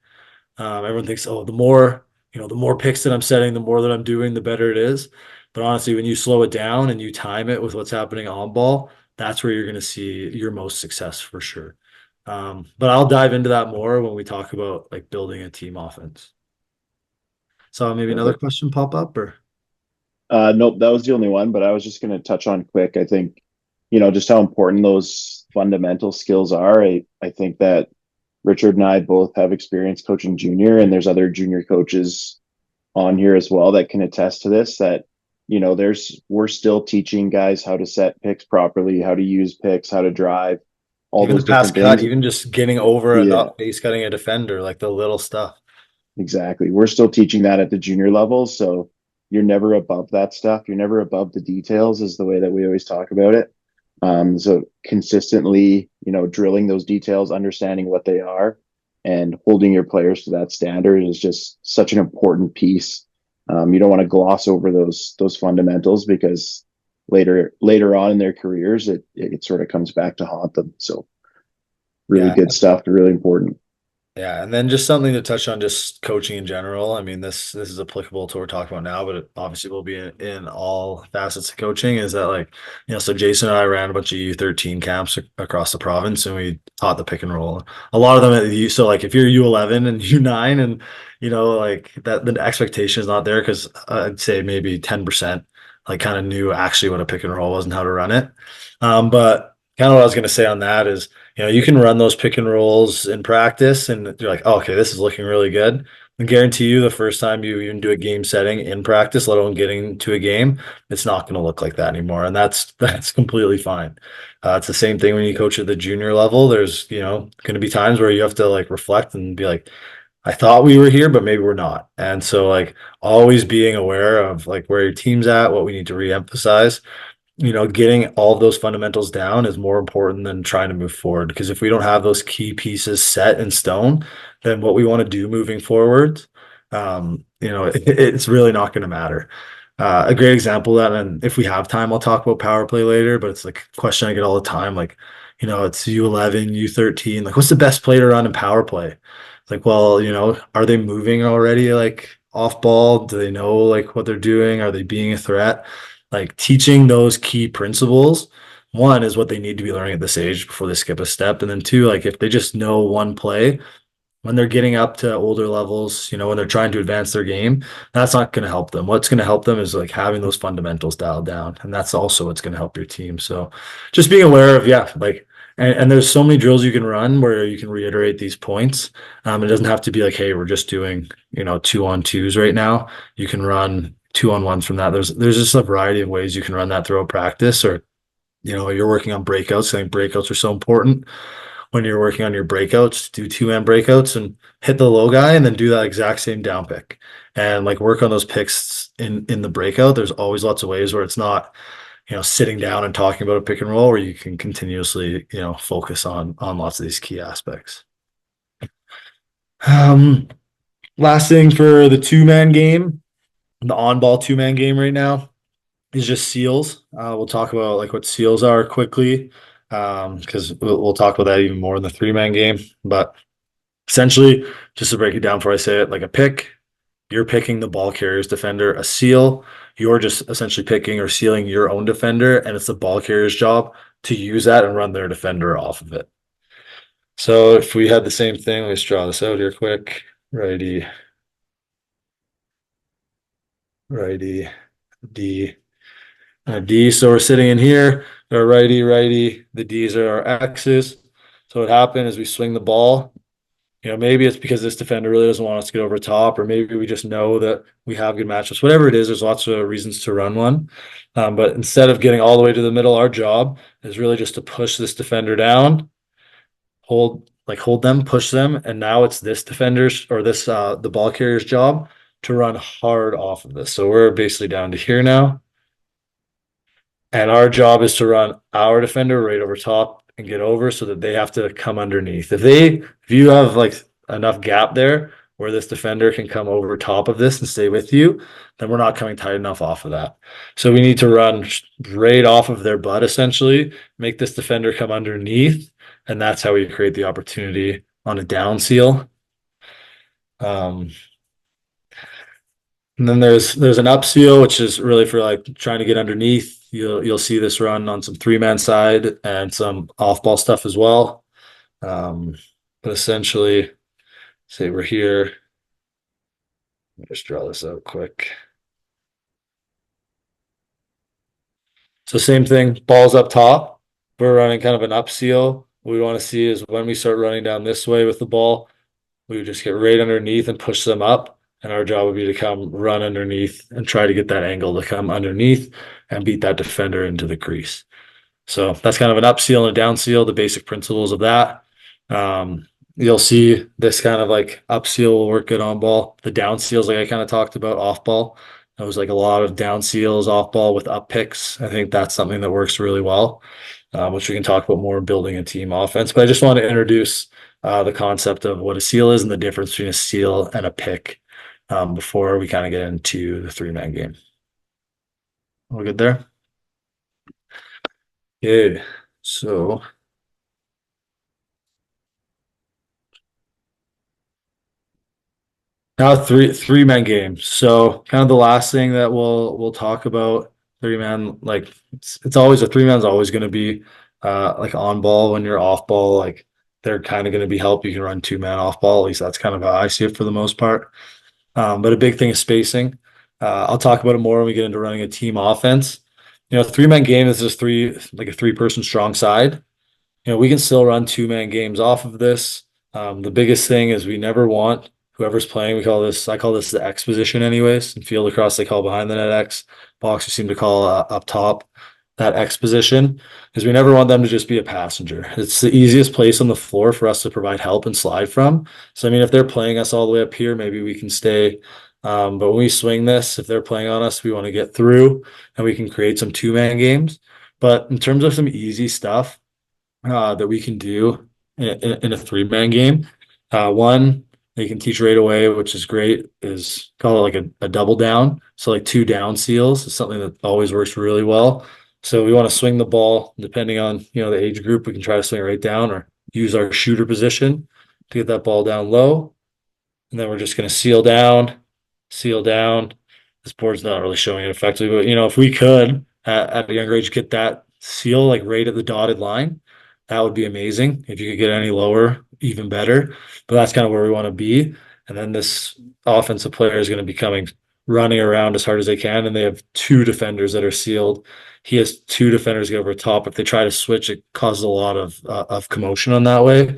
Everyone thinks, oh, the more picks that I'm setting, the more that I'm doing, the better it is. But honestly, when you slow it down and you time it with what's happening on ball, that's where you're going to see your most success for sure. But I'll dive into that more when we talk about like building a team offense. So maybe another Perfect. question pop up or Nope, that was the only one, but I was just going to touch on quick. I think, just how important those fundamental skills are. I think that Richard and I both have experience coaching junior, and there's other junior coaches on here as well that can attest to this, that, we're still teaching guys how to set picks properly, how to use picks, how to drive, all even those the pass different cut, things. even just getting over and Yeah, not base cutting a defender, like the little stuff. exactly. We're still teaching that at the junior level. So you're never above that stuff. You're never above the details, is the way that we always talk about it. So consistently, drilling those details, understanding what they are, and holding your players to that standard is just such an important piece. You don't want to gloss over those fundamentals, because later on in their careers, it sort of comes back to haunt them. So really Yeah. good stuff, really important. Yeah, and then just something to touch on just coaching in general. I mean, this is applicable to what we're talking about now, but it obviously will be in all facets of coaching. Is that like, so Jason and I ran a bunch of U13 camps across the province, and we taught the pick and roll. A lot of them at U, so like if you're U11 and U9, and like that, the expectation is not there because I'd say maybe 10% like kind of knew actually what a pick and roll was and how to run it. But kind of what I was going to say on that is, you can run those pick and rolls in practice and you're like, oh, okay, this is looking really good. I guarantee you the first time you even do a game setting in practice, let alone getting to a game, it's not going to look like that anymore. And that's completely fine. It's the same thing when you coach at the junior level. There's, going to be times where you have to like reflect and be like, I thought we were here, but maybe we're not. And so like always being aware of like where your team's at, what we need to reemphasize, getting all of those fundamentals down is more important than trying to move forward. Because if we don't have those key pieces set in stone, then what we want to do moving forward, it's really not going to matter. A great example of that, and if we have time, I'll talk about power play later, but it's like a question I get all the time. Like, it's U11, U13. Like, what's the best play to run in power play? It's like, well, are they moving already, like off ball? Do they know like what they're doing? Are they being a threat? Like teaching those key principles, one is what they need to be learning at this age before they skip a step. And then two, like if they just know one play, when they're getting up to older levels, when they're trying to advance their game, that's not going to help them. What's going to help them is like having those fundamentals dialed down. And that's also what's going to help your team. So just being aware of, yeah, like, and there's so many drills you can run where you can reiterate these points. It doesn't have to be like, hey, we're just doing, 2-on-2s right now. You can run 2-on-1s from that. There's just a variety of ways you can run that throughout practice, or, you're working on breakouts. I think breakouts are so important when you're working on your breakouts, do 2-man breakouts and hit the low guy and then do that exact same down pick and like work on those picks in the breakout. There's always lots of ways where it's not, sitting down and talking about a pick and roll, where you can continuously, focus on lots of these key aspects. Um, Last thing for the 2-man game, the on-ball 2-man game right now is just seals. We'll talk about like what seals are quickly, because we'll talk about that even more in the 3-man game. But essentially, just to break it down before I say it, like a pick, you're picking the ball carrier's defender. A seal, you're just essentially picking or sealing your own defender, and it's the ball carrier's job to use that and run their defender off of it. So if we had the same thing, let's draw this out here quick. Righty, righty, D, D. So we're sitting in here, our righty, righty. The D's are our X's. So what happened is we swing the ball. Maybe it's because this defender really doesn't want us to get over top, or maybe we just know that we have good matchups. Whatever it is, there's lots of reasons to run one. But instead of getting all the way to the middle, our job is really just to push this defender down, hold them, push them, and now it's this defender's or this the ball carrier's job to run hard off of this. So we're basically down to here now. And our job is to run our defender right over top and get over so that they have to come underneath. If you have like enough gap there where this defender can come over top of this and stay with you, then we're not coming tight enough off of that. So we need to run right off of their butt, essentially, make this defender come underneath. And that's how we create the opportunity on a down seal. And then there's an up seal, which is really for like trying to get underneath. You'll see this run on some 3-man side and some off ball stuff as well. But essentially, say we're here. Let me just draw this out quick. So same thing, balls up top. We're running kind of an up seal. What we want to see is when we start running down this way with the ball, we would just get right underneath and push them up. And our job would be to come run underneath and try to get that angle to come underneath and beat that defender into the crease. So that's kind of an up seal and a down seal, the basic principles of that. You'll see this kind of like up seal will work good on ball. The down seals, like I kind of talked about off ball, there was like a lot of down seals off ball with up picks. I think that's something that works really well, which we can talk about more building a team offense. But I just want to introduce the concept of what a seal is and the difference between a seal and a pick before we kind of get into the 3-man game. All good there? Okay, so now three-man game. So kind of the last thing that we'll talk about 3-man, like it's always a 3-man's always going to be like on ball. When you're off ball, like they're kind of going to be help. You can run 2-man off ball. At least that's kind of how I see it for the most part. But a big thing is spacing. I'll talk about it more when we get into running a team offense. 3-man game is just like a 3-person strong side. We can still run 2-man games off of this. The biggest thing is we never want whoever's playing. I call this the X position anyways. And field across, they call behind the net X. Boxers seem to call up top that X position, because we never want them to just be a passenger. It's the easiest place on the floor for us to provide help and slide from. So, I mean, if they're playing us all the way up here, maybe we can stay. But when we swing this, if they're playing on us, we want to get through and we can create some 2-man games. But in terms of some easy stuff that we can do in a 3-man game, one they can teach right away, which is great, is call it like a double down. So like 2 down seals is something that always works really well. So we want to swing the ball, depending on, the age group, we can try to swing it right down or use our shooter position to get that ball down low. And then we're just going to seal down. This board's not really showing it effectively, but if we could at a younger age get that seal like right at the dotted line, that would be amazing. If you could get any lower, even better. But that's kind of where we want to be. And then this offensive player is going to be coming running around as hard as they can, and they have two defenders that are sealed. He has two defenders get over top. If they try to switch, it causes a lot of commotion on that way.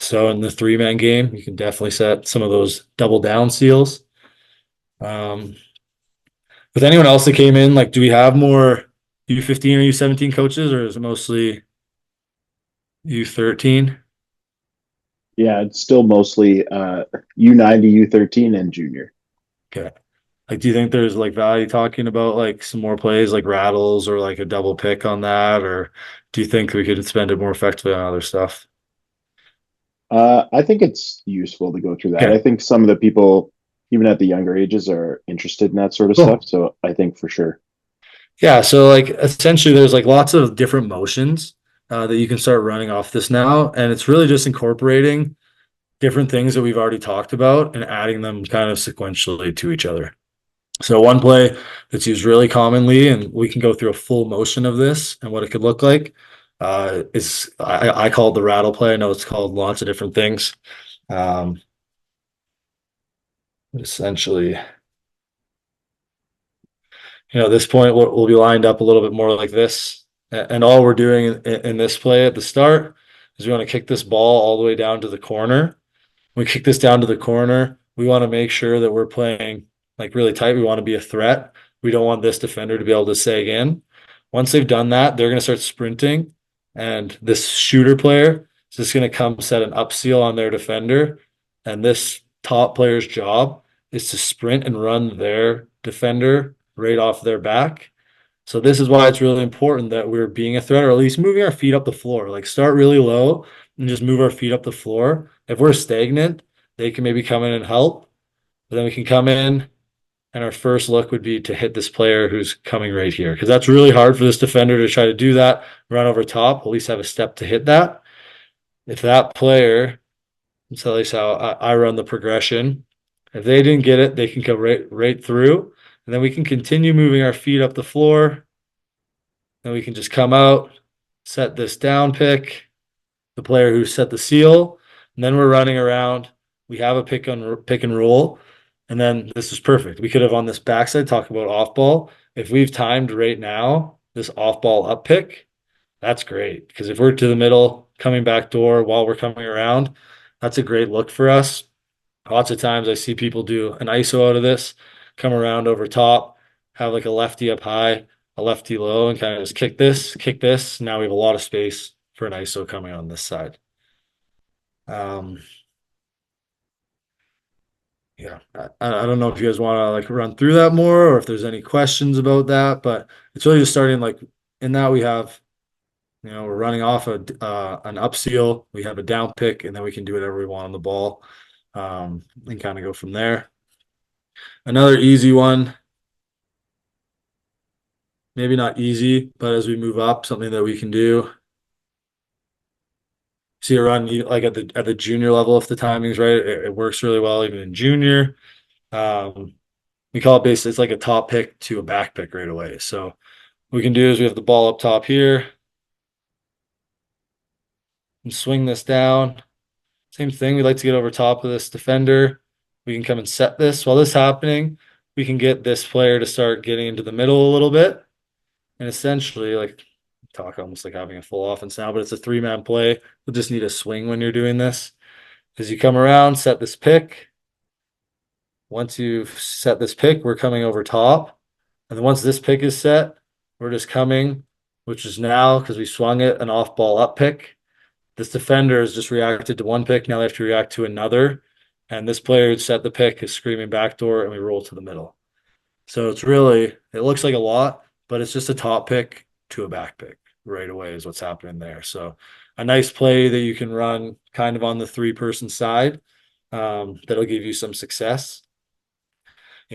So in the three-man game, you can definitely set some of those double down seals. Um, with anyone else that came in, like, do we have more U15 or U17 coaches, or is it mostly U13? Yeah, it's still mostly U9 to U13 and junior. Okay. Like, do you think there's like value talking about like some more plays like rattles or like a double pick on that, or do you think we could spend it more effectively on other stuff? I think it's useful to go through that. Okay, I think some of the people, even at the younger ages, are interested in that sort of stuff. cool. So I think for sure. Yeah, so like essentially there's like lots of different motions that you can start running off this now, and it's really just incorporating different things that we've already talked about and adding them kind of sequentially to each other. So one play that's used really commonly, and we can go through a full motion of this and what it could look like, is I call it the rattle play. I know it's called lots of different things. Um, essentially, at this point, we'll be lined up a little bit more like this. And all we're doing in this play at the start is we want to kick this ball all the way down to the corner. We kick this down to the corner. We want to make sure that we're playing like really tight. We want to be a threat. We don't want this defender to be able to sag in. Once they've done that, they're going to start sprinting. And this shooter player is just going to come set an up seal on their defender. And this top player's job is to sprint and run their defender right off their back. So this is why it's really important that we're being a threat, or at least moving our feet up the floor. Like start really low and just move our feet up the floor. If we're stagnant, they can maybe come in and help. But then we can come in, and our first look would be to hit this player who's coming right here, because that's really hard for this defender to try to do that, run over top, at least have a step to hit that. If that player, that's at least how I run the progression. If they didn't get it, they can go right through, and then we can continue moving our feet up the floor. Then we can just come out, set this down pick, the player who set the seal, and then we're running around. We have a pick and roll, and then this is perfect. We could have on this backside talk about off ball. If we've timed right now this off ball up pick, that's great, because if we're to the middle, coming back door while we're coming around, that's a great look for us. Lots of times I see people do an ISO out of this, come around over top, have like a lefty up high, a lefty low, and kind of just kick this, kick this. Now we have a lot of space for an ISO coming on this side. Um, yeah, I don't know if you guys want to like run through that more or if there's any questions about that, but it's really just starting like in that we have, we're running off an up seal, we have a down pick, and then we can do whatever we want on the ball, and kind of go from there. Another easy one, maybe not easy, but as we move up, something that we can do. See it run like at the junior level if the timing's right. It works really well even in junior. Um, we call it basically it's like a top pick to a back pick right away. So what we can do is we have the ball up top here and swing this down. Same thing. We like to get over top of this defender. We can come and set this. While this is happening, we can get this player to start getting into the middle a little bit. And essentially, like talk almost like having a full offense now, but it's a three-man play. You'll just need a swing when you're doing this. As you come around, set this pick. Once you've set this pick, we're coming over top. And then once this pick is set, we're just coming, which is now because we swung it an off ball up pick. This defender has just reacted to one pick. Now they have to react to another. And this player who set the pick is screaming backdoor, and we roll to the middle. So it's really, it looks like a lot, but it's just a top pick to a back pick right away is what's happening there. So a nice play that you can run kind of on the three-person side, that'll give you some success.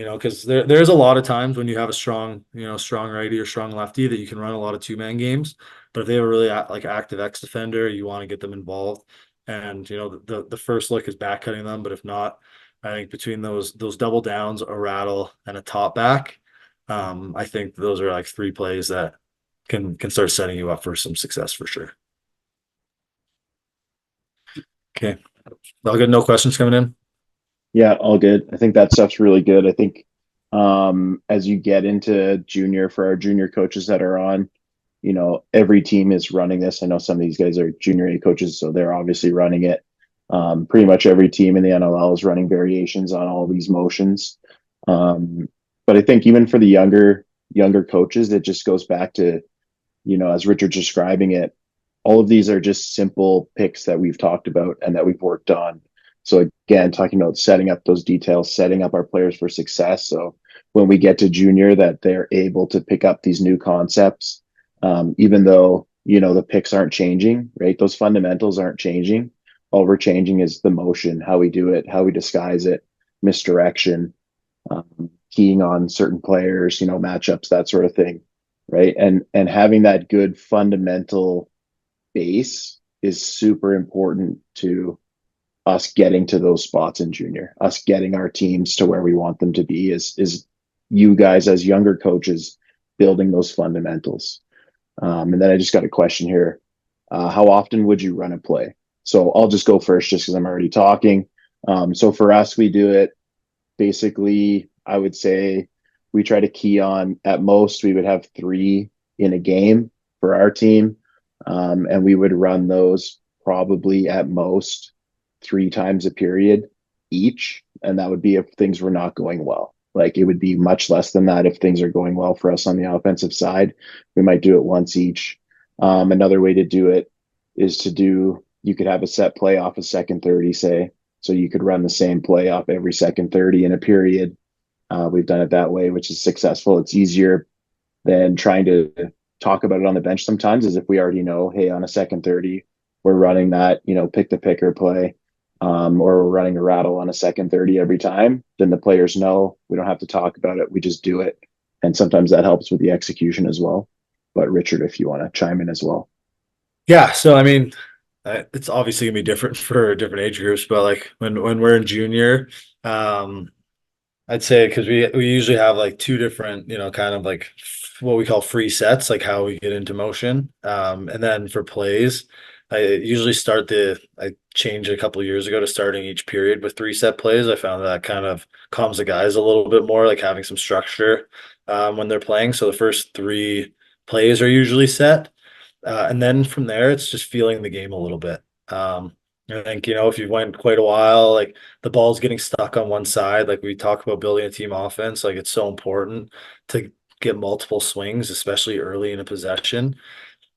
because there's a lot of times when you have a strong, strong righty or strong lefty that you can run a lot of two-man games. But if they have a really like active X defender, you want to get them involved. And the first look is back cutting them, but if not, I think between those double downs, a rattle, and a top back, I think those are like three plays that can start setting you up for some success for sure. Okay, all good. No questions coming in. Yeah, all good. I think that stuff's really good. I think as you get into junior, for our junior coaches that are on, every team is running this. I know some of these guys are junior A coaches, so they're obviously running it. Pretty much every team in the NLL is running variations on all these motions. But I think even for the younger coaches, it just goes back to, as Richard's describing it, all of these are just simple picks that we've talked about and that we've worked on. So again, talking about setting up those details, setting up our players for success. So when we get to junior, that they're able to pick up these new concepts, even though the picks aren't changing, right? Those fundamentals aren't changing. All we're changing is the motion, how we do it, how we disguise it, misdirection, keying on certain players, matchups, that sort of thing, right? And having that good fundamental base is super important to us getting to those spots in junior, us getting our teams to where we want them to be is you guys as younger coaches building those fundamentals. And then I just got a question here. How often would you run a play? So I'll just go first just because I'm already talking. So for us, we do it basically, I would say we try to key on, at most, we would have 3 in a game for our team. And we would run those probably at most 3 times a period each. And that would be if things were not going well. Like it would be much less than that if things are going well for us on the offensive side. We might do it once each. Another way to do it is you could have a set play off a second 30, say. So you could run the same play off every second 30 in a period. We've done it that way, which is successful. It's easier than trying to talk about it on the bench sometimes, as if we already know, hey, on a second 30, we're running that, pick the picker play, or we're running a rattle on a second 30 every time. Then the players know we don't have to talk about it. We just do it. And sometimes that helps with the execution as well. But Richard, if you want to chime in as well. Yeah, so I mean, it's obviously gonna be different for different age groups, but like when we're in junior, um, I'd say because we usually have like two different, kind of like what we call free sets, like how we get into motion. And then for plays, I changed a couple of years ago to starting each period with 3 set plays. I found that kind of calms the guys a little bit more, like having some structure when they're playing. So the first 3 plays are usually set. And then from there, it's just feeling the game a little bit. I think, if you went quite a while, like the ball's getting stuck on one side, like we talk about building a team offense, like it's so important to get multiple swings, especially early in a possession.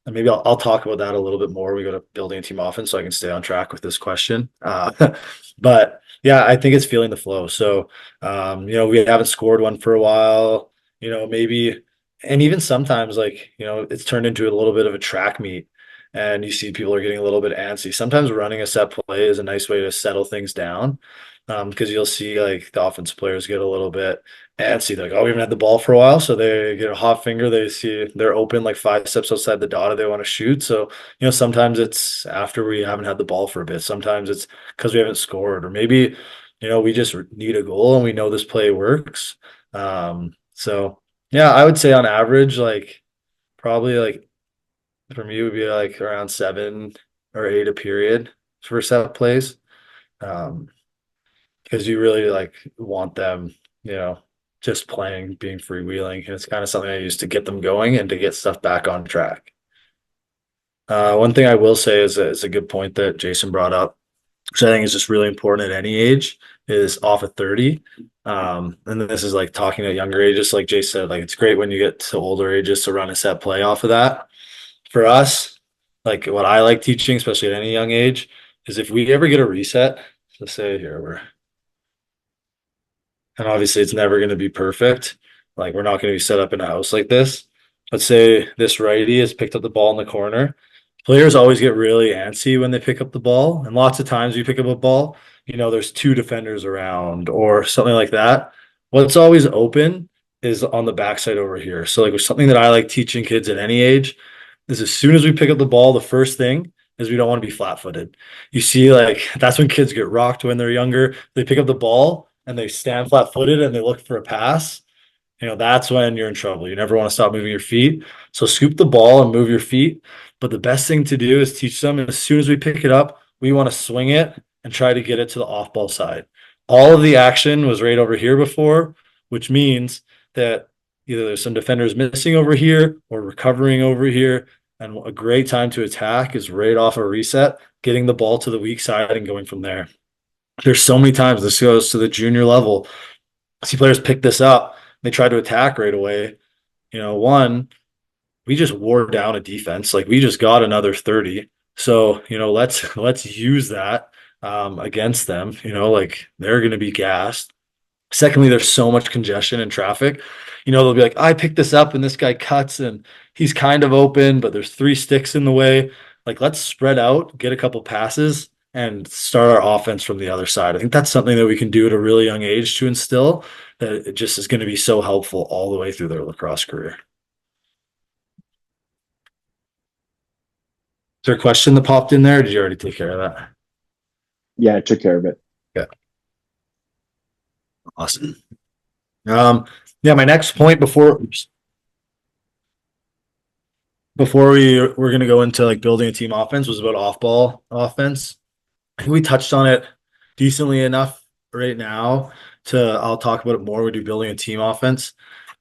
And maybe I'll talk about that a little bit more. We go to building a team offense so I can stay on track with this question. But yeah, I think it's feeling the flow. So, we haven't scored one for a while, maybe, and even sometimes like, it's turned into a little bit of a track meet and you see people are getting a little bit antsy. Sometimes running a set play is a nice way to settle things down. Because you'll see like the offensive players get a little bit antsy. They're like, oh, we haven't had the ball for a while. So they get a hot finger. They see they're open like 5 steps outside the dot. They want to shoot. So, sometimes it's after we haven't had the ball for a bit. Sometimes it's because we haven't scored, or maybe, we just need a goal and we know this play works. So yeah, I would say on average, like probably like for me, it would be like around 7 or 8 a period for set plays. Um, because you really like want them, you know, just playing, being freewheeling. And it's kind of something I use to get them going and to get stuff back on track. One thing I will say is a good point that Jason brought up, which I think is just really important at any age, is off of 30. And then this is like talking at younger ages, like Jay said, like it's great when you get to older ages to run a set play off of that. For us, like what I like teaching, especially at any young age, is if we ever get a reset, so say here we're and obviously it's never going to be perfect. Like we're not going to be set up in a house like this. Let's say this righty has picked up the ball in the corner. Players always get really antsy when they pick up the ball, and lots of times you pick up a ball, there's 2 defenders around or something like that. What's always open is on the backside over here. So like something that I like teaching kids at any age is as soon as we pick up the ball, the first thing is we don't want to be flat-footed. You see, like that's when kids get rocked when they're younger. They pick up the ball and they stand flat-footed and they look for a pass. That's when you're in trouble. You never want to stop moving your feet. So scoop the ball and move your feet. But the best thing to do is teach them as soon as we pick it up, we want to swing it and try to get it to the off ball side. All of the action was right over here before, which means that either there's some defenders missing over here or recovering over here. And a great time to attack is right off a reset, getting the ball to the weak side and going from there. There's so many times this goes to the junior level. I see players pick this up, they try to attack right away. One, we just wore down a defense. Like we just got another 30. So, let's use that against them. Like they're going to be gassed. Secondly, there's so much congestion and traffic. They'll be like, I picked this up and this guy cuts and he's kind of open, but there's three sticks in the way. Like, let's spread out, get a couple passes, and start our offense from the other side. I think that's something that we can do at a really young age to instill that it just is going to be so helpful all the way through their lacrosse career. Is there a question that popped in there? Or did you already take care of that? Yeah, I took care of it. Yeah. Awesome. Yeah, my next point before we're going to go into like building a team offense was about off ball offense. I think we touched on it decently enough right now to I'll talk about it more. We do building a team offense.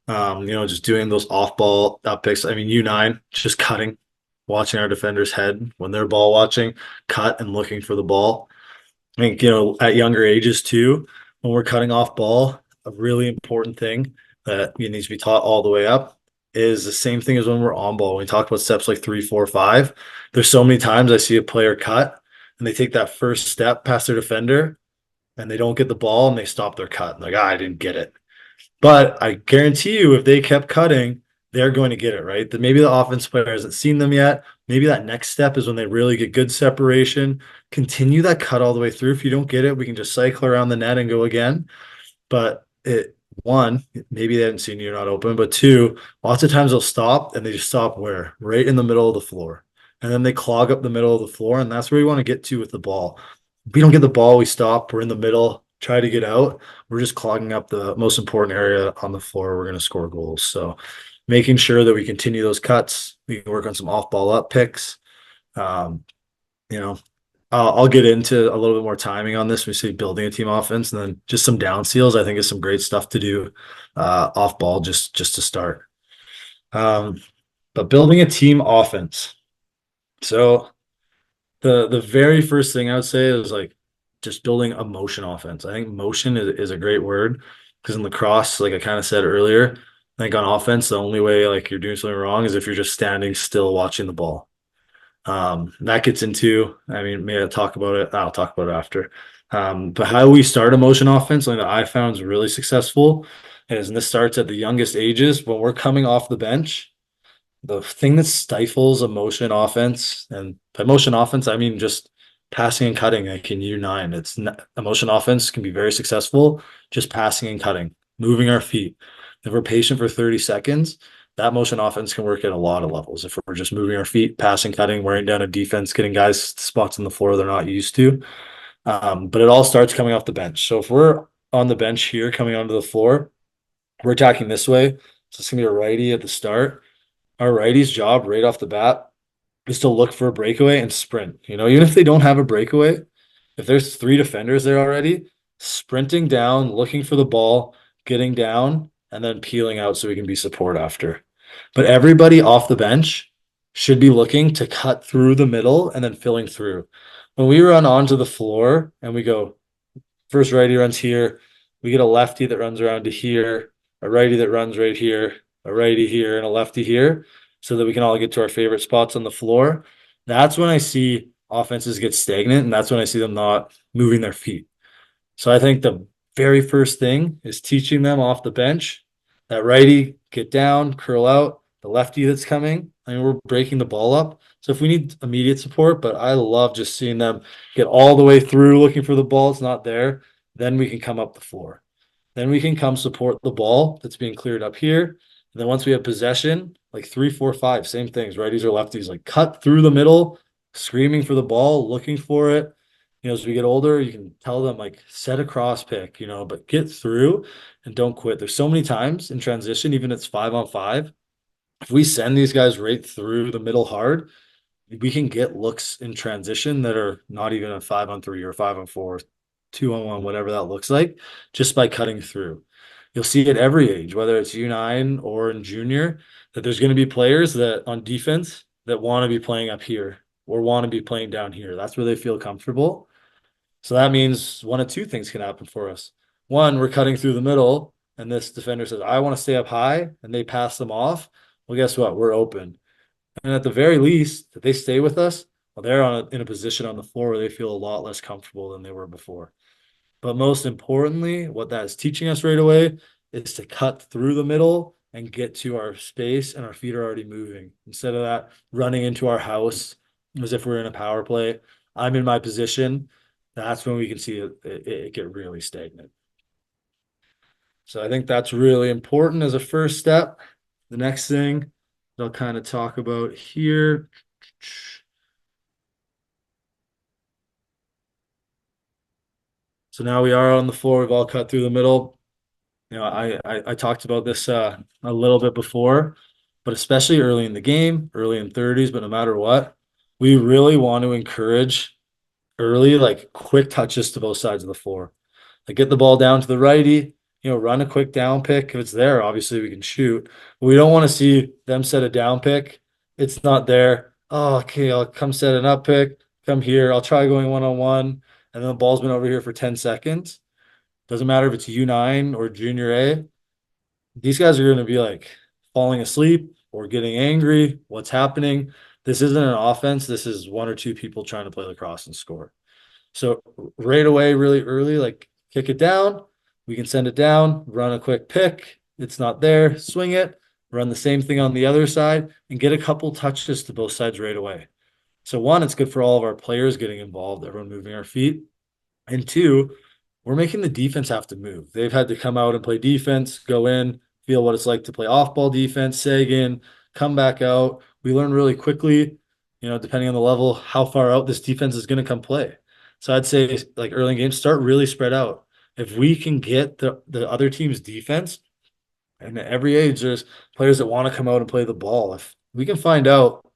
Just doing those off ball up picks. I mean, U9 just cutting, watching our defender's head when they're ball watching, cut and looking for the ball. I think, at younger ages too, when we're cutting off ball, a really important thing that needs to be taught all the way up is the same thing as when we're on ball. When we talk about steps like 3, 4, 5, there's so many times I see a player cut and they take that first step past their defender and they don't get the ball and they stop their cut. Like, I didn't get it. But I guarantee you, if they kept cutting, they're going to get it, right? That maybe the offense player hasn't seen them yet. Maybe that next step is when they really get good separation. Continue that cut all the way through. If you don't get it, we can just cycle around the net and go again. But one, maybe they haven't seen you're not open. But two, lots of times they'll stop and they just stop where? Right in the middle of the floor. And then they clog up the middle of the floor. And that's where we want to get to with the ball. If we don't get the ball, we stop. We're in the middle, try to get out. We're just clogging up the most important area on the floor. We're going to score goals. So making sure that we continue those cuts. We can work on some off ball up picks. I'll get into a little bit more timing on this. We say building a team offense, and then just some down seals. I think is some great stuff to do off ball just to start. But building a team offense. So the very first thing I would say is like just building a motion offense. I think motion is a great word because in lacrosse, like I kind of said earlier, I think on offense, the only way like you're doing something wrong is if you're just standing still watching the ball. That gets into, I mean, maybe I'll talk about it. I'll talk about it after. But how we start a motion offense, something that I found is really successful is, and this starts at the youngest ages, when we're coming off the bench, the thing that stifles a motion offense, and by motion offense, I mean just passing and cutting like in U9. It's not, a motion offense can be very successful, just passing and cutting, moving our feet. If we're patient for 30 seconds, that motion offense can work at a lot of levels. If we're just moving our feet, passing, cutting, wearing down a defense, getting guys spots on the floor they're not used to. But it all starts coming off the bench. So if we're on the bench here, coming onto the floor, we're attacking this way. So it's gonna be a righty at the start. Our righty's job right off the bat is to look for a breakaway and sprint. Even if they don't have a breakaway, if there's 3 defenders there already, sprinting down, looking for the ball, getting down, and then peeling out so we can be support after. But everybody off the bench should be looking to cut through the middle and then filling through. When we run onto the floor and we go, first righty runs here, we get a lefty that runs around to here, a righty that runs right here, a righty here, and a lefty here, so that we can all get to our favorite spots on the floor. That's when I see offenses get stagnant, and that's when I see them not moving their feet. So I think the very first thing is teaching them off the bench that righty, get down, curl out, the lefty that's coming. I mean, we're breaking the ball up. So if we need immediate support, but I love just seeing them get all the way through looking for the ball, it's not there. Then we can come up the floor. Then we can come support the ball that's being cleared up here. And then once we have possession, like 3, 4, 5, same things, righties or lefties, like cut through the middle, screaming for the ball, looking for it. As we get older, you can tell them like set a cross pick, but get through and don't quit. There's so many times in transition, even if it's 5-on-5. If we send these guys right through the middle hard, we can get looks in transition that are not even a 5-on-3 or 5-on-4, 2-on-1, whatever that looks like, just by cutting through. You'll see at every age, whether it's U9 or in junior, that there's going to be players that on defense that want to be playing up here or want to be playing down here. That's where they feel comfortable. So that means one of two things can happen for us. One, we're cutting through the middle, and this defender says, I want to stay up high, and they pass them off. Well, guess what? We're open. And at the very least, if they stay with us, well, they're in a position on the floor where they feel a lot less comfortable than they were before. But most importantly, what that is teaching us right away is to cut through the middle and get to our space, and our feet are already moving. Instead of that running into our house as if we're in a power play, I'm in my position. That's when we can see it get really stagnant. So I think that's really important as a first step. The next thing that I'll kind of talk about here. So now we are on the floor. We've all cut through the middle. I talked about this a little bit before, but especially early in the game, early in 30s, but no matter what, we really want to encourage early, like quick touches to both sides of the floor. Like get the ball down to the righty, run a quick down pick. If it's there, obviously we can shoot. But we don't want to see them set a down pick. It's not there. Oh, okay, I'll come set an up pick. Come here. I'll try going 1-on-1. And then the ball's been over here for 10 seconds. Doesn't matter if it's U9 or junior A. These guys are going to be like falling asleep or getting angry. What's happening? This isn't an offense. This is one or two people trying to play lacrosse and score. So right away, really early, like kick it down. We can send it down, run a quick pick. It's not there, swing it, run the same thing on the other side, and get a couple touches to both sides right away. So one, it's good for all of our players getting involved, everyone moving our feet. And two, we're making the defense have to move. They've had to come out and play defense, go in, feel what it's like to play off-ball defense, sag in, come back out. We learn really quickly, depending on the level, how far out this defense is going to come play. So I'd say like early in games, start really spread out. If we can get the other team's defense, and at every age, there's players that want to come out and play the ball. If we can find out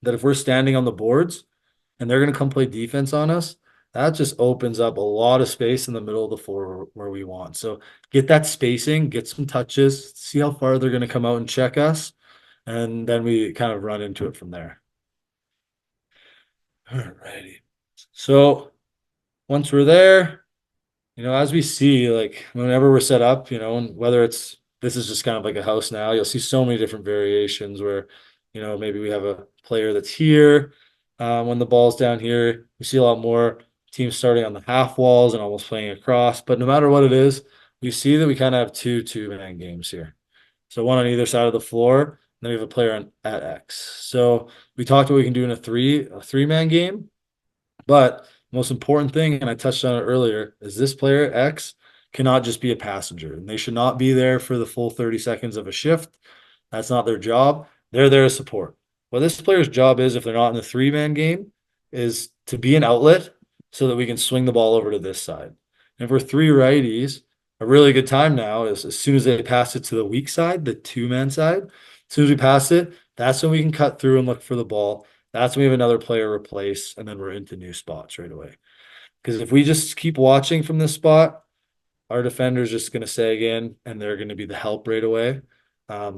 that if we're standing on the boards and they're going to come play defense on us, that just opens up a lot of space in the middle of the floor where we want. So get that spacing, get some touches, see how far they're going to come out and check us, and then we kind of run into it from there. All righty. So once we're there, as we see, like whenever we're set up, and whether this is just kind of like a house now, you'll see so many different variations where, maybe we have a player that's here. When the ball's down here, we see a lot more teams starting on the half walls and almost playing across. But no matter what it is, we see that we kind of have two-man games here. So one on either side of the floor, and then we have a player at X. So we talked about what we can do in a three-man game. But most important thing, and I touched on it earlier, is this player X cannot just be a passenger, and they should not be there for the full 30 seconds of a shift. That's not their job. They're there to support. What this player's job is, if they're not in the three-man game, is to be an outlet so that we can swing the ball over to this side. And if we're three righties, a really good time now is as soon as they pass it to the weak side, the two-man side, as soon as we pass it, that's when we can cut through and look for the ball. That's when we have another player replace, and then we're into new spots right away. Because if we just keep watching from this spot, our defender's just going to sag in, and they're going to be the help right away.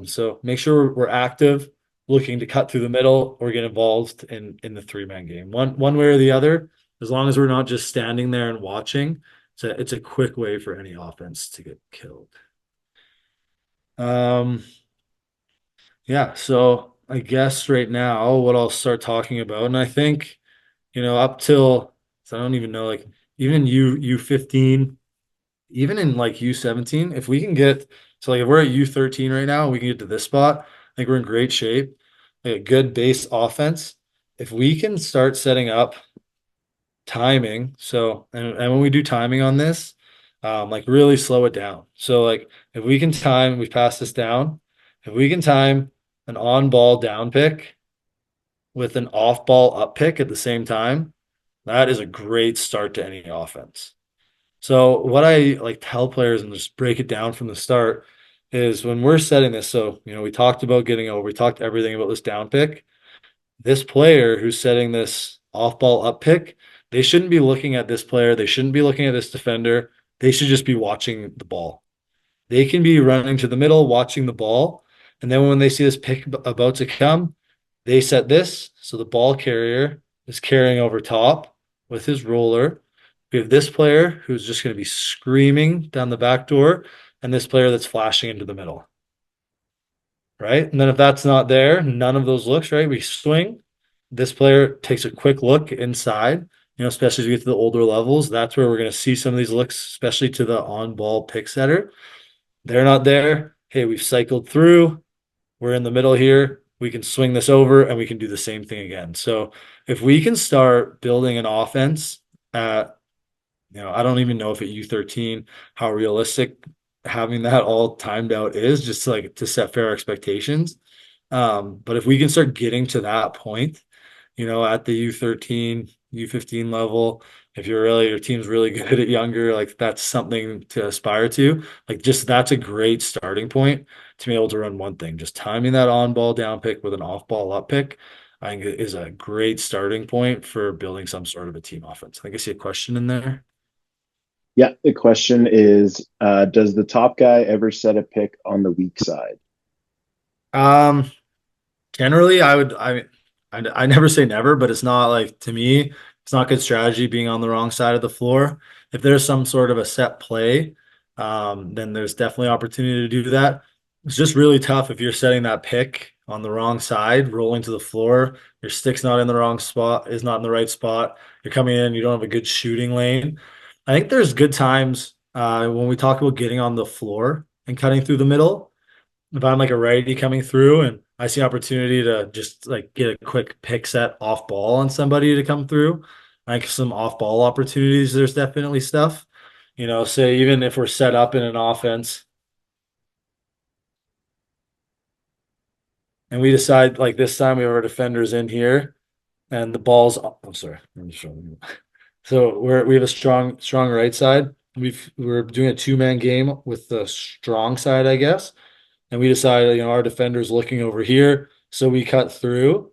So make sure we're active, looking to cut through the middle or get involved in the three-man game. One way or the other, as long as we're not just standing there and watching, it's a quick way for any offense to get killed. Yeah, so I guess right now what I'll start talking about, and I think, up till so I don't even know, like even in U15, even in like U17, if we can get so like if we're at U13 right now, we can get to this spot, I think we're in great shape. Like a good base offense. If we can start setting up timing, so and when we do timing on this, like really slow it down. So like if we can time, we pass this down. If we can time an on ball down pick with an off ball up pick at the same time, that is a great start to any offense. So what I like tell players and just break it down from the start is when we're setting this. So, we talked about getting over, we talked everything about this down pick. This player who's setting this off ball up pick, they shouldn't be looking at this player. They shouldn't be looking at this defender. They should just be watching the ball. They can be running to the middle, watching the ball. And then when they see this pick about to come, they set this. So the ball carrier is carrying over top with his roller. We have this player who's just going to be screaming down the back door, and this player that's flashing into the middle. Right. And then if that's not there, none of those looks, right? We swing. This player takes a quick look inside, especially as we get to the older levels. That's where we're going to see some of these looks, especially to the on ball pick setter. They're not there. Hey, we've cycled through. We're in the middle here. We can swing this over and we can do the same thing again. So if we can start building an offense at, I don't even know if at U13 how realistic having that all timed out is, just like to set fair expectations. But if we can start getting to that point, at the U13, U15 level, if your team's really good at younger, like that's something to aspire to. Like just that's a great starting point to be able to run one thing. Just timing that on ball down pick with an off ball up pick, I think is a great starting point for building some sort of a team offense. I think I see a question in there. Yeah, the question is, does the top guy ever set a pick on the weak side? Um, Generally, I never say never, but it's not like to me, it's not good strategy being on the wrong side of the floor. If there's some sort of a set play, then there's definitely opportunity to do that. It's just really tough if you're setting that pick on the wrong side, rolling to the floor, your stick's not in the wrong spot, is not in the right spot. You're coming in, you don't have a good shooting lane. I think there's good times when we talk about getting on the floor and cutting through the middle if I'm like a righty coming through and I see an opportunity to just like get a quick pick set off ball on somebody to come through, like some off ball opportunities, there's definitely stuff. Say even if we're set up in an offense and we decide like this time we have our defenders in here and the ball's, I'm sorry, I'm just showing you. So we have a strong right side. We're doing a two-man game with the strong side, I guess. And we decide, our defender's looking over here. So we cut through.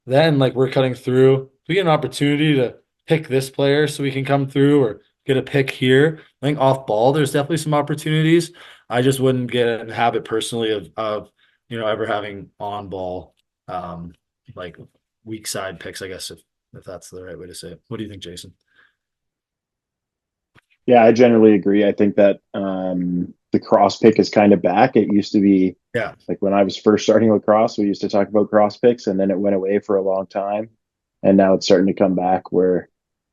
Then, like, we're cutting through. We get an opportunity to pick this player so we can come through or get a pick here. I think off ball, there's definitely some opportunities. I just wouldn't get in the habit personally of ever having on ball, like weak side picks, I guess, if that's the right way to say it. What do you think, Jason? Yeah, I generally agree. I think that the cross pick is kind of back. It used to be Yeah. like when I was first starting lacrosse, we used to talk about cross picks, and then it went away for a long time, and now it's starting to come back. Where,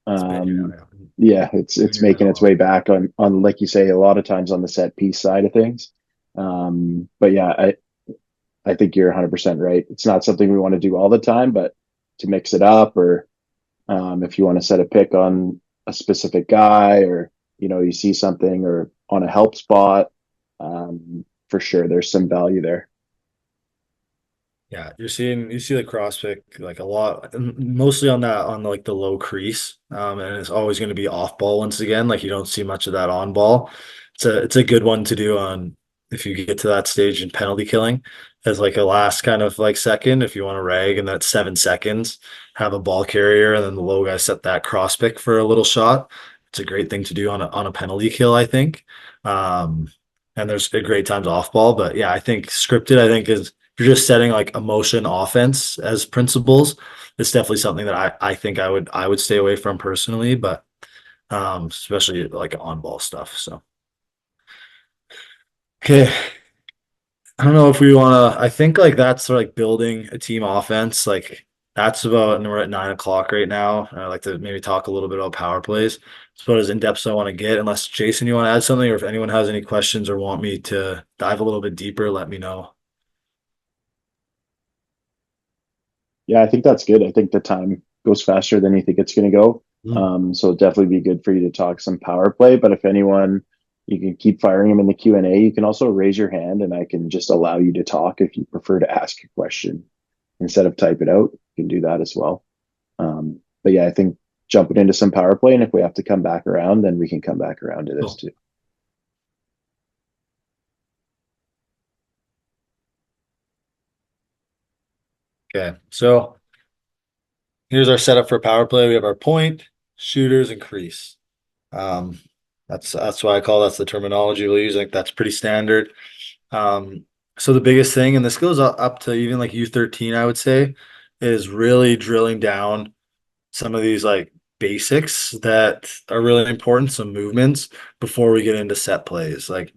It's been, um, yeah. yeah, Been it's here making that its long. way back on like you say, a lot of times on the set piece side of things. But yeah, I think you're 100% right. It's not something we want to do all the time, but to mix it up, or if you want to set a pick on a specific guy, or you see something or on a help spot, for sure there's some value there. Yeah, you see the cross pick like a lot, mostly on like the low crease, and it's always going to be off ball once again. Like you don't see much of that on ball. It's a good one to do on if you get to that stage in penalty killing as like a last kind of like second if you want to rag and that's 7 seconds, have a ball carrier and then the low guy set that cross pick for a little shot. It's a great thing to do on a penalty kill, I think. Um, and there's a great times off ball, but yeah, I think scripted, I think is if you're just setting like emotion offense as principles, it's definitely something that I think I would stay away from personally, but especially like on ball stuff. So okay. I don't know if we wanna I think like that's like building a team offense. Like that's about and we're at 9 o'clock right now. I'd like to maybe talk a little bit about power plays. It's about as in depth as I want to get. Unless Jason, you want to add something, or if anyone has any questions or want me to dive a little bit deeper, let me know. Yeah, I think that's good. I think the time goes faster than you think it's going to go. Mm. So it'll definitely be good for you to talk some power play. But if anyone You can keep firing them in the Q&A. You can also raise your hand and I can just allow you to talk if you prefer to ask a question instead of type it out. You can do that as well. But yeah, I think jumping into some power play, and if we have to come back around, then we can come back around to this Cool. too. Okay, so here's our setup for power play. We have our point, shooters, and crease. Um, that's why I call that's the terminology we'll use. Like that's pretty standard. Um, so the biggest thing, and this goes up to even like U13, I would say, is really drilling down some of these like basics that are really important, some movements before we get into set plays. Like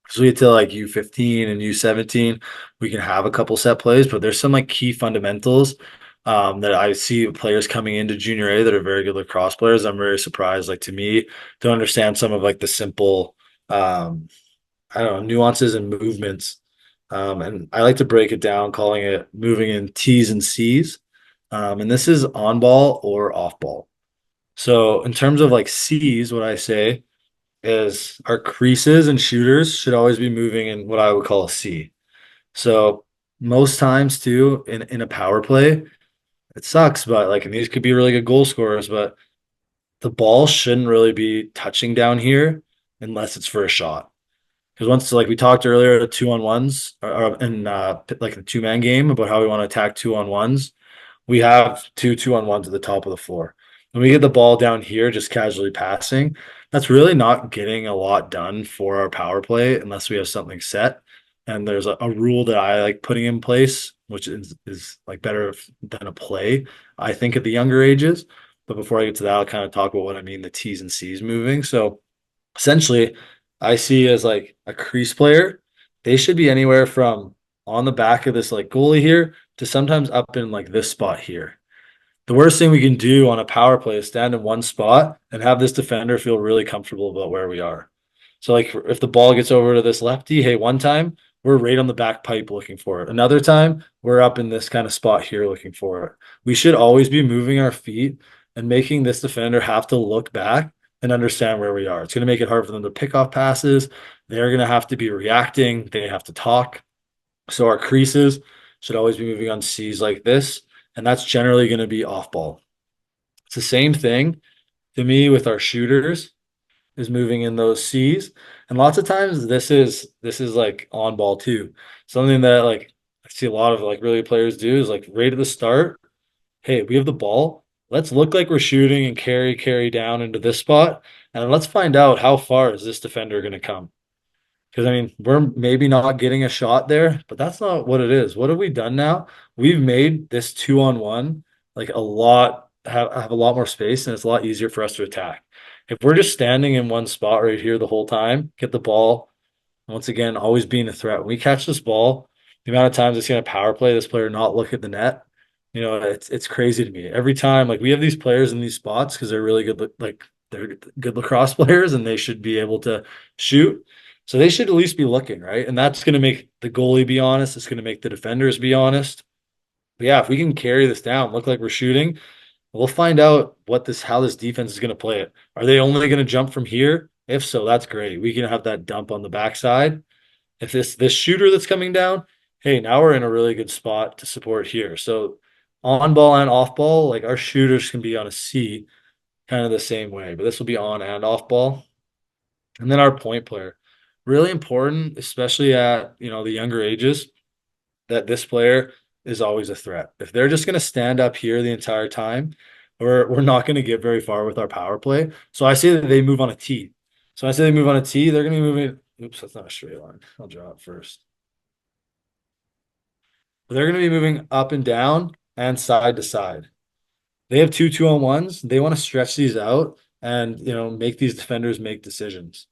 so we get to like U15 and U17, we can have a couple set plays, but there's some like key fundamentals that I see players coming into junior A that are very good lacrosse players. I'm very surprised, like to me, to understand some of like the simple um, I don't know, nuances and movements. And I like to break it down, calling it moving in T's and C's. And this is on ball or off ball. So in terms of like C's, what I say is our creases and shooters should always be moving in what I would call a C. So most times too, in a power play, it sucks, but like and these could be really good goal scorers, but the ball shouldn't really be touching down here unless it's for a shot. Because once, like we talked earlier, 2-on-1s or in like the 2-man game about how we want to attack 2-on-1s, we have 2-on-1s at the top of the floor. When we get the ball down here, just casually passing, that's really not getting a lot done for our power play unless we have something set. And there's a rule that I like putting in place, which is like better than a play, I think, at the younger ages. But before I get to that, I'll kind of talk about what I mean the T's and C's moving. So essentially, I see as like a crease player, they should be anywhere from on the back of this like goalie here to sometimes up in like this spot here. The worst thing we can do on a power play is stand in one spot and have this defender feel really comfortable about where we are. So like if the ball gets over to this lefty, hey, one time we're right on the back pipe looking for it. Another time we're up in this kind of spot here looking for it. We should always be moving our feet and making this defender have to look back and understand where we are. It's going to make it hard for them to pick off passes. They're going to have to be reacting. They have to talk. So our creases should always be moving on C's like this, and that's generally going to be off ball. It's the same thing to me with our shooters is moving in those C's. And lots of times this is like on ball too. Something that like I see a lot of like really players do is like right at the start, hey, we have the ball. Let's look like we're shooting and carry down into this spot. And let's find out how far is this defender going to come. Because I mean, we're maybe not getting a shot there, but that's not what it is. What have we done now? We've made this 2-on-1 like a lot have a lot more space and it's a lot easier for us to attack. If we're just standing in one spot right here the whole time, get the ball, once again, always being a threat. When we catch this ball, the amount of times it's going to power play this player not look at the net, it's crazy to me. Every time, like we have these players in these spots because they're really good, like they're good lacrosse players and they should be able to shoot. So they should at least be looking, right? And that's going to make the goalie be honest. It's going to make the defenders be honest. But yeah, if we can carry this down, look like we're shooting, we'll find out how this defense is going to play it. Are they only going to jump from here? If so, that's great. We can have that dump on the backside. If this shooter that's coming down, hey, now we're in a really good spot to support here. So on ball and off ball, like our shooters can be on a C kind of the same way, but this will be on and off ball. And then our point player, really important, especially at the younger ages, that this player is always a threat. If they're just going to stand up here the entire time, we're not going to get very far with our power play. So I say that they move on a T. So I say they move on a T, they're going to be moving. Oops, that's not a straight line. I'll draw it first. They're going to be moving up and down and side to side. They have 2-on-1s. They want to stretch these out and make these defenders make decisions.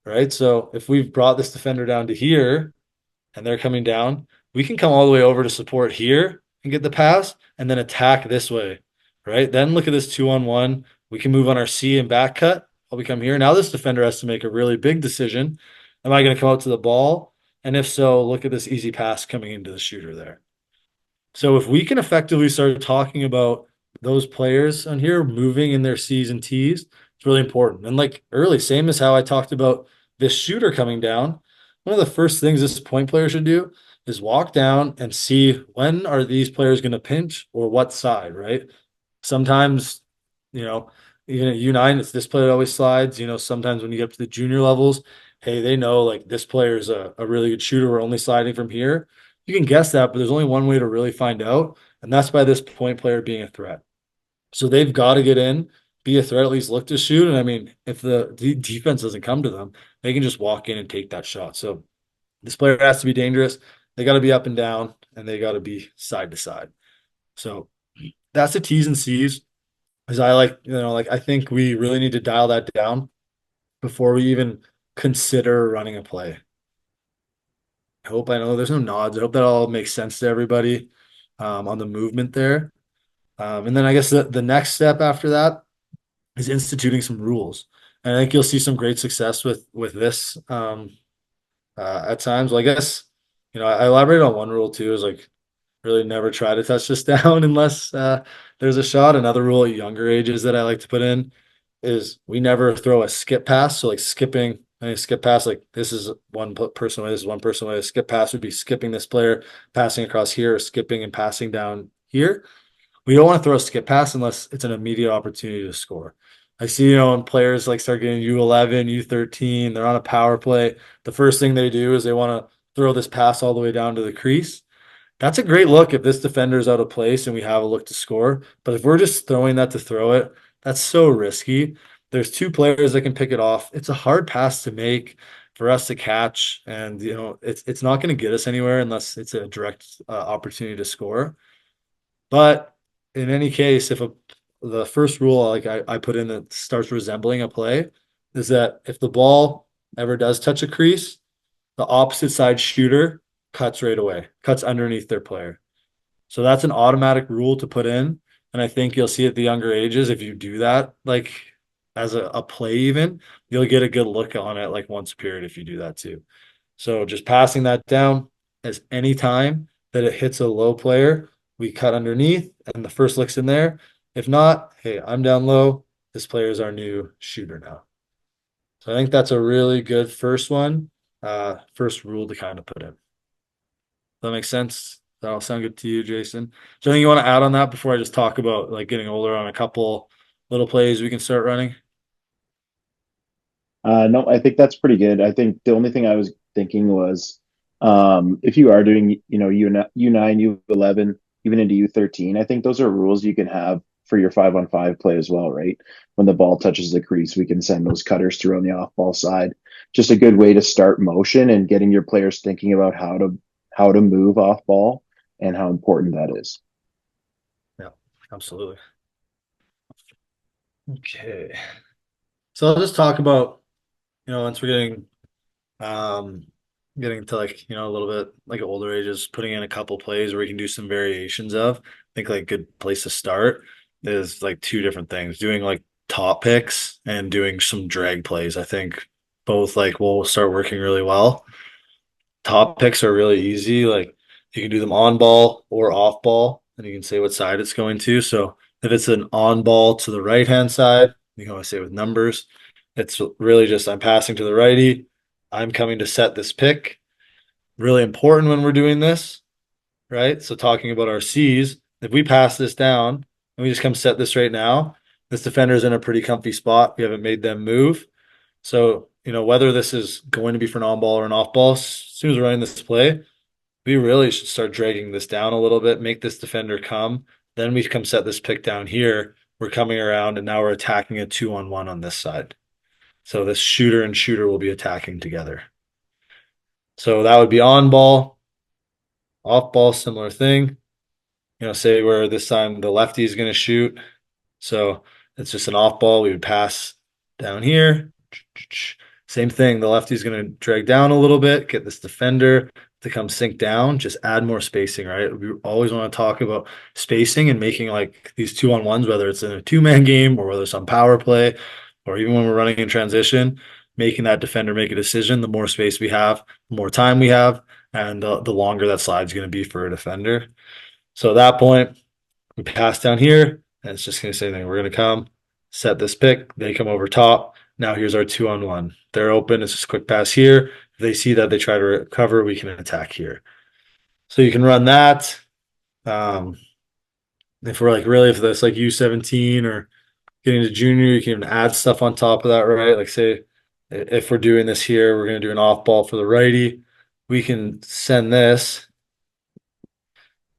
Right. So if we've brought this defender down to here and they're coming down, we can come all the way over to support here and get the pass and then attack this way. Right. Then look at this 2-on-1. We can move on our C and back cut while we come here. Now this defender has to make a really big decision. Am I going to come out to the ball? And if so, look at this easy pass coming into the shooter there. So if we can effectively start talking about those players on here moving in their C's and T's, it's really important. And like early, same as how I talked about this shooter coming down, one of the first things this point player should do is walk down and see when are these players going to pinch or what side, right? Sometimes, you know, even at U9, it's this player always slides. Sometimes when you get up to the junior levels, hey, they know like this player is a really good shooter. We're only sliding from here. You can guess that, but there's only one way to really find out, and that's by this point player being a threat. So they've got to get in, be a threat, at least look to shoot. And I mean, if the defense doesn't come to them, they can just walk in and take that shot. So this player has to be dangerous. They got to be up and down, and they got to be side to side. So that's the T's and C's. Because I think we really need to dial that down before we even consider running a play. I know there's no nods. I hope that all makes sense to everybody on the movement there. And then I guess the next step after that is instituting some rules. And I think you'll see some great success with this at times. Well, I guess I elaborate on one rule too is like really never try to touch this down unless there's a shot. Another rule at younger ages that I like to put in is we never throw a skip pass. So like skipping a skip pass, like this is one person away, this is one person away. A skip pass would be skipping this player, passing across here, or skipping and passing down here. We don't want to throw a skip pass unless it's an immediate opportunity to score. I see, when players like start getting U11, U13, they're on a power play. The first thing they do is they want to throw this pass all the way down to the crease. That's a great look if this defender is out of place and we have a look to score. But if we're just throwing that to throw it, that's so risky. There's two players that can pick it off. It's a hard pass to make for us to catch, and it's not going to get us anywhere unless it's a direct opportunity to score. But in any case, if the first rule like I put in that starts resembling a play is that if the ball ever does touch a crease, the opposite side shooter cuts right away, cuts underneath their player. So that's an automatic rule to put in. And I think you'll see at the younger ages, if you do that, like as a play, even you'll get a good look on it like once a period if you do that too. So just passing that down as any time that it hits a low player, we cut underneath and the first look's in there. If not, hey, I'm down low. This player is our new shooter now. So I think that's a really good first one, first rule to kind of put in. Does that make sense? That'll sound good to you, Jason. So anything you want to add on that before I just talk about like getting older on a couple little plays we can start running? No, I think that's pretty good. I think the only thing I was thinking was if you are doing, U9, U11, even into U13, I think those are rules you can have for your 5-on-5 play as well, right? When the ball touches the crease, we can send those cutters through on the off ball side. Just a good way to start motion and getting your players thinking about how to move off ball and how important that is. Yeah, absolutely. Okay. So I'll just talk about, once we're um getting to like, a little bit like older ages, putting in a couple plays where we can do some variations of. I think like good place to start is like two different things, doing like top picks and doing some drag plays. I think both like will start working really well. Top picks are really easy. Like you can do them on ball or off ball, and you can say what side it's going to. So if it's an on ball to the right hand side, you can always say with numbers. It's really just I'm passing to the righty. I'm coming to set this pick. Really important when we're doing this, right? So talking about our C's, if we pass this down and we just come set this right now, this defender's in a pretty comfy spot. We haven't made them move. So, whether this is going to be for an on ball or an off ball, as soon as we're running this play, we really should start dragging this down a little bit, make this defender come. Then we come set this pick down here. We're coming around and now we're attacking a 2-on-1 on this side. So this shooter and shooter will be attacking together. So that would be on ball, off ball, similar thing. Say where this time the lefty is going to shoot. So it's just an off ball. We would pass down here. Same thing. The lefty's going to drag down a little bit, get this defender to come sink down, just add more spacing, right? We always want to talk about spacing and making like these 2-on-1s, whether it's in a two-man game or whether it's on power play or even when we're running in transition, making that defender make a decision. The more space we have, the more time we have, and the longer that slide's going to be for a defender. So at that point, we pass down here, and it's just going to say, we're going to come, set this pick, they come over top, Now here's our 2-on-1. They're open. It's just a quick pass here. If they see that, they try to recover. We can attack here. So you can run that. Um, if we're like really, if that's like U17 or getting to junior, you can even add stuff on top of that, right? Like say if we're doing this here, we're going to do an off ball for the righty. We can send this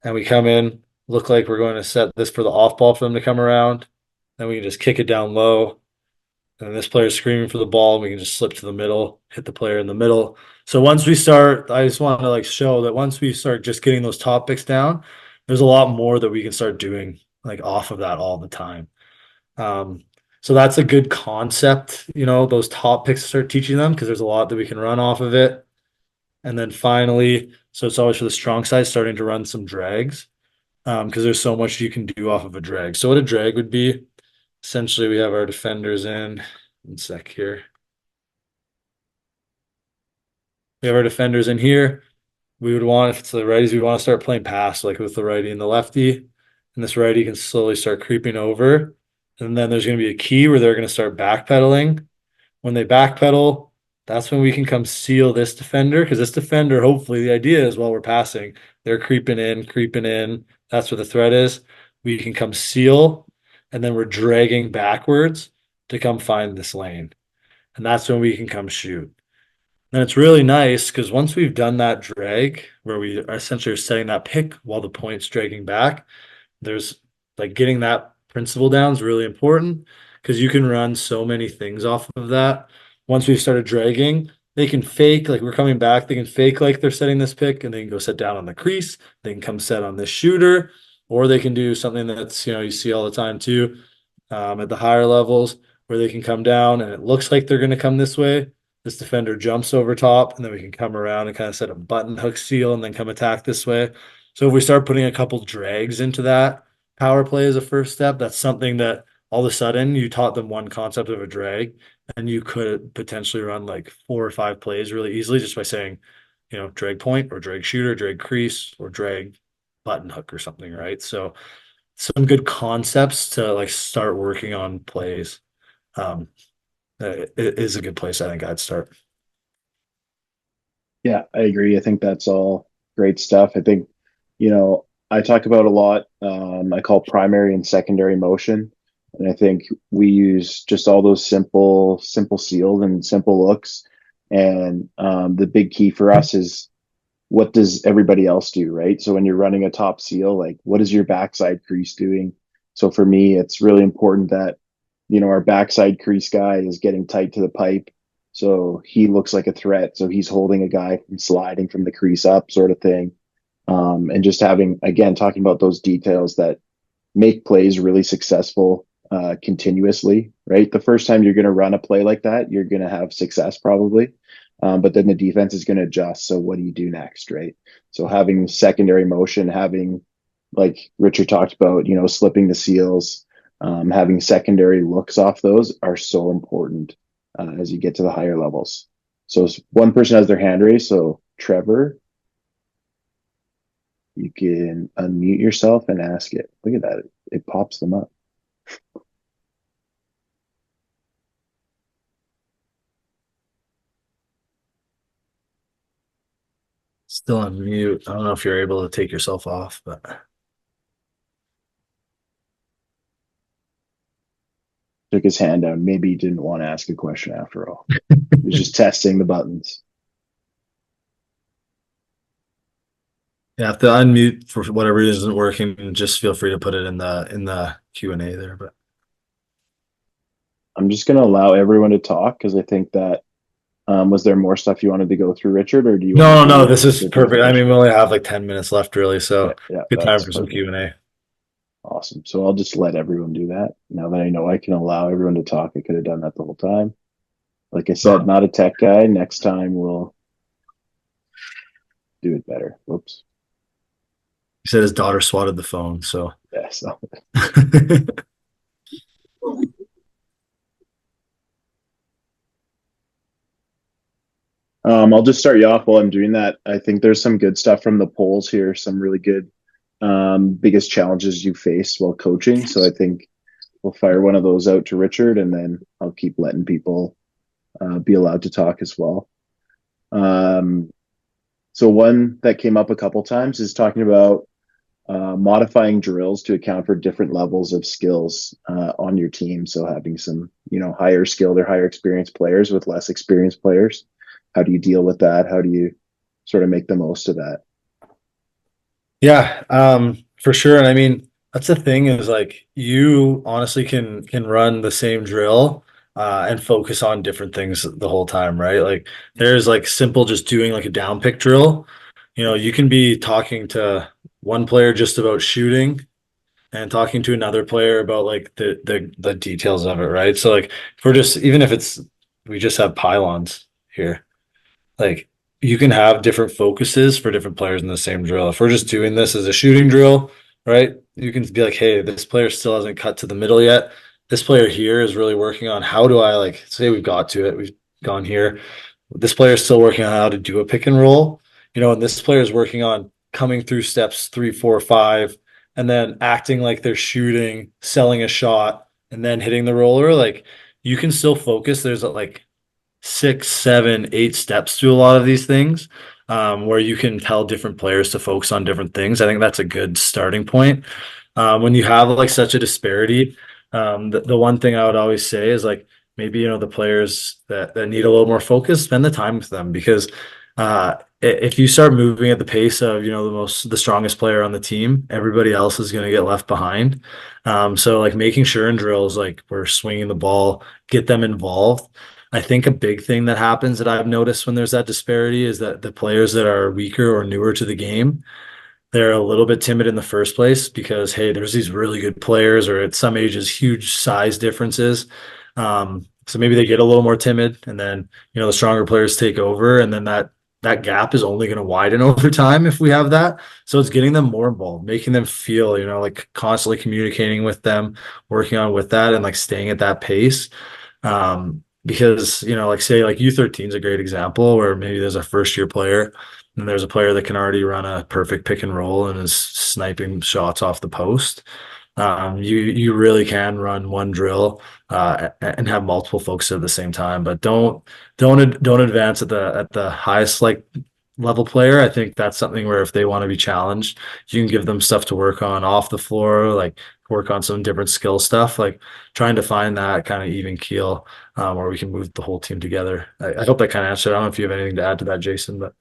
and we come in, look like we're going to set this for the off ball for them to come around. Then we can just kick it down low. And this player's screaming for the ball. We can just slip to the middle, hit the player in the middle. So once we start, I just want to like show that once we start just getting those top picks down, there's a lot more that we can start doing like off of that all the time. Um, so that's a good concept, those top picks to start teaching them because there's a lot that we can run off of it. And then finally, so it's always for the strong side, starting to run some drags because there's so much you can do off of a drag. So what a drag would be, essentially, we have our defenders in. One sec here. We have our defenders in here. We would want, if it's the righties, we want to start playing pass, like with the righty and the lefty. And this righty can slowly start creeping over. And then there's going to be a key where they're going to start backpedaling. When they backpedal, that's when we can come seal this defender. Because this defender, hopefully, the idea is while we're passing, they're creeping in, creeping in. That's where the threat is. We can come seal, and then we're dragging backwards to come find this lane. And that's when we can come shoot. And it's really nice because once we've done that drag, where we are essentially setting that pick while the point's dragging back, there's like getting that principle down is really important because you can run so many things off of that. Once we've started dragging, they can fake like we're coming back. They can fake like they're setting this pick and they can go set down on the crease. They can come set on this shooter, or they can do something that's you see all the time too at the higher levels where they can come down and it looks like they're going to come this way. This defender jumps over top, and then we can come around and kind of set a button hook seal and then come attack this way. So if we start putting a couple drags into that power play as a first step, that's something that all of a sudden you taught them one concept of a drag, and you could potentially run like 4 or 5 plays really easily just by saying, drag point or drag shooter, drag crease, or drag button hook or something, right? So some good concepts to like start working on plays. Um, it is a good place I think I'd start. Yeah, I agree. I think that's all great stuff. I think, I talk about a lot. I call primary and secondary motion. And I think we use just all those simple seals and simple looks. And the big key for us is what does everybody else do, right? So when you're running a top seal, like what is your backside crease doing? So for me, it's really important that, our backside crease guy is getting tight to the pipe. So he looks like a threat. So he's holding a guy from sliding from the crease up sort of thing. And just having, again, talking about those details that make plays really successful continuously, right? The first time you're going to run a play like that, you're going to have success probably. But then the defense is going to adjust. So what do you do next, right? So having secondary motion, having like Richard talked about, slipping the seals, having secondary looks off those are so important as you get to the higher levels. So one person has their hand raised. So Trevor, you can unmute yourself and ask it. Look at that. It pops them up. Still on mute. I don't know if you're able to take yourself off, but Took his hand down. Maybe he didn't want to ask a question after all. He was just testing the buttons. yeah, if the unmute for whatever reason isn't working, just feel free to put it in the Q&A there. But I'm just going to allow everyone to talk because I think that was there more stuff you wanted to go through, Richard, or do you want no, to no, do this is the perfect. I mean, presentation? we only have like 10 minutes left, really, Yeah, so yeah, good time that's for some perfect. Q&A. Awesome. So I'll just let everyone do that. Now that I know I can allow everyone to talk, I could have done that the whole time. Like I said, not a tech guy. Next time we'll do it better. Whoops. He said his daughter swatted the phone, so. Yeah. So I'll just start you off while I'm doing that. I think there's some good stuff from the polls here. Some really good biggest challenges you faced while coaching. So I think we'll fire one of those out to Richard, and then I'll keep letting people be allowed to talk as well. Um, so one that came up a couple times is talking about modifying drills to account for different levels of skills on your team. So having some, higher skilled or higher experienced players with less experienced players. How do you deal with that? How do you sort of make the most of that? Yeah, for sure. And I mean, that's the thing is like you honestly can run the same drill and focus on different things the whole time, right? Like there's like simple just doing like a down pick drill. You know, you can be talking to one player just about shooting and talking to another player about like the details of it, right? So like if we're just even if it's we just have pylons here, like you can have different focuses for different players in the same drill. If we're just doing this as a shooting drill, right? You can be like, hey, this player still hasn't cut to the middle yet. This player here is really working on how do I like say we've got to it, we've gone here. This player is still working on how to do a pick and roll, and this player is working on coming through steps 3, 4, 5, and then acting like they're shooting, selling a shot, and then hitting the roller. Like you can still focus. There's like 6, 7, 8 steps to a lot of these things where you can tell different players to focus on different things. I think that's a good starting point. When you have like such a disparity, the one thing I would always say is like maybe the players that need a little more focus, spend the time with them because if you start moving at the pace of the strongest player on the team, everybody else is going to get left behind. So like making sure in drills like we're swinging the ball, get them involved. I think a big thing that happens that I've noticed when there's that disparity is that the players that are weaker or newer to the game, they're a little bit timid in the first place because, hey, there's these really good players, or at some ages, huge size differences. So maybe they get a little more timid, and then the stronger players take over, and then that gap is only going to widen over time if we have that. So it's getting them more involved, making them feel, like constantly communicating with them, working on with that, and like staying at that pace. Because like say like U13 is a great example where maybe there's a first year player and there's a player that can already run a perfect pick and roll and is sniping shots off the post. You really can run one drill and have multiple focuses at the same time, but don't advance at the highest like level player. I think that's something where if they want to be challenged, you can give them stuff to work on off the floor, like work on some different skill stuff, like trying to find that kind of even keel where we can move the whole team together. I hope that kind of answered. I don't know if you have anything to add to that, Jason, but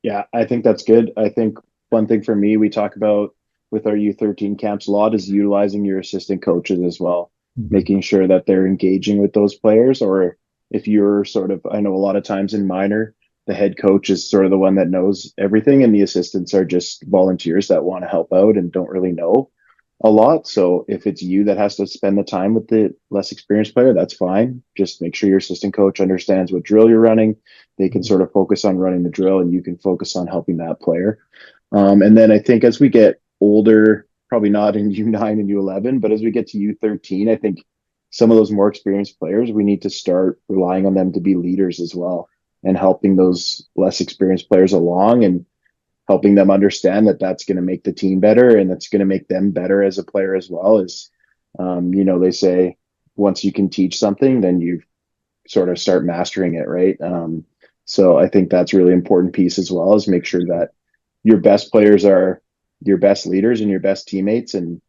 Yeah, I think that's good. I think one thing for me, we talk about with our U13 camps a lot is utilizing your assistant coaches as well, Mhm. making sure that they're engaging with those players. Or if you're sort of, I know a lot of times in minor, the head coach is sort of the one that knows everything, and the assistants are just volunteers that want to help out and don't really know a lot. So if it's you that has to spend the time with the less experienced player, that's fine. Just make sure your assistant coach understands what drill you're running. They can sort of focus on running the drill and you can focus on helping that player. And then I think as we get older, probably not in U9 and U11, but as we get to U13, I think some of those more experienced players, we need to start relying on them to be leaders as well and helping those less experienced players along and helping them understand that that's going to make the team better and that's going to make them better as a player as well. As they say, once you can teach something, then you sort of start mastering it, right? So I think that's a really important piece as well, is make sure that your best players are your best leaders and your best teammates, and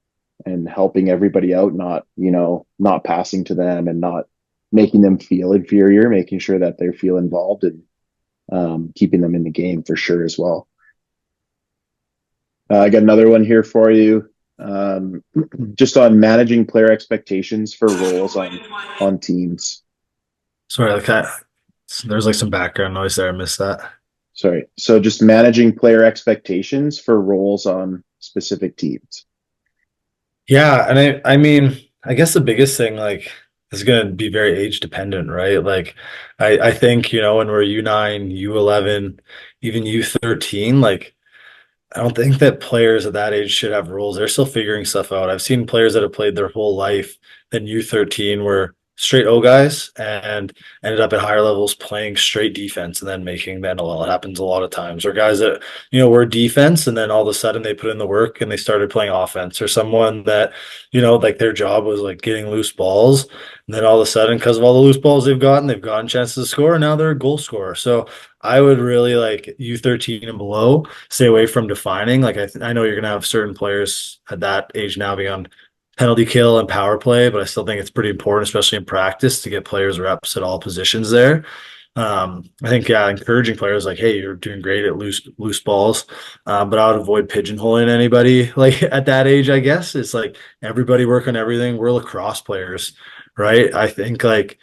helping everybody out, not passing to them and not making them feel inferior, making sure that they feel involved, and keeping them in the game for sure as well. I got another one here for you. Um, just on managing player expectations for roles on teams. sorry, like there's like some background noise there. I missed that. Sorry. So just managing player expectations for roles on specific teams. Yeah, and I mean, I guess the biggest thing like is going to be very age dependent, right? Like I think, when we're U9, U11, even U13, like I don't think that players at that age should have roles. They're still figuring stuff out. I've seen players that have played their whole life in U13 where straight O guys and ended up at higher levels playing straight defense and then making the NLL. It happens a lot of times. Or guys that, were defense and then all of a sudden they put in the work and they started playing offense. Or someone that, like their job was like getting loose balls. And then all of a sudden, because of all the loose balls they've gotten chances to score, and now they're a goal scorer. So I would really like U13 and below, stay away from defining. Like I know you're gonna have certain players at that age now being on penalty kill and power play, but I still think it's pretty important, especially in practice, to get players reps at all positions there. I think encouraging players like, hey, you're doing great at loose balls, but I would avoid pigeonholing anybody like at that age. I guess it's like everybody work on everything. We're lacrosse players, right? I think like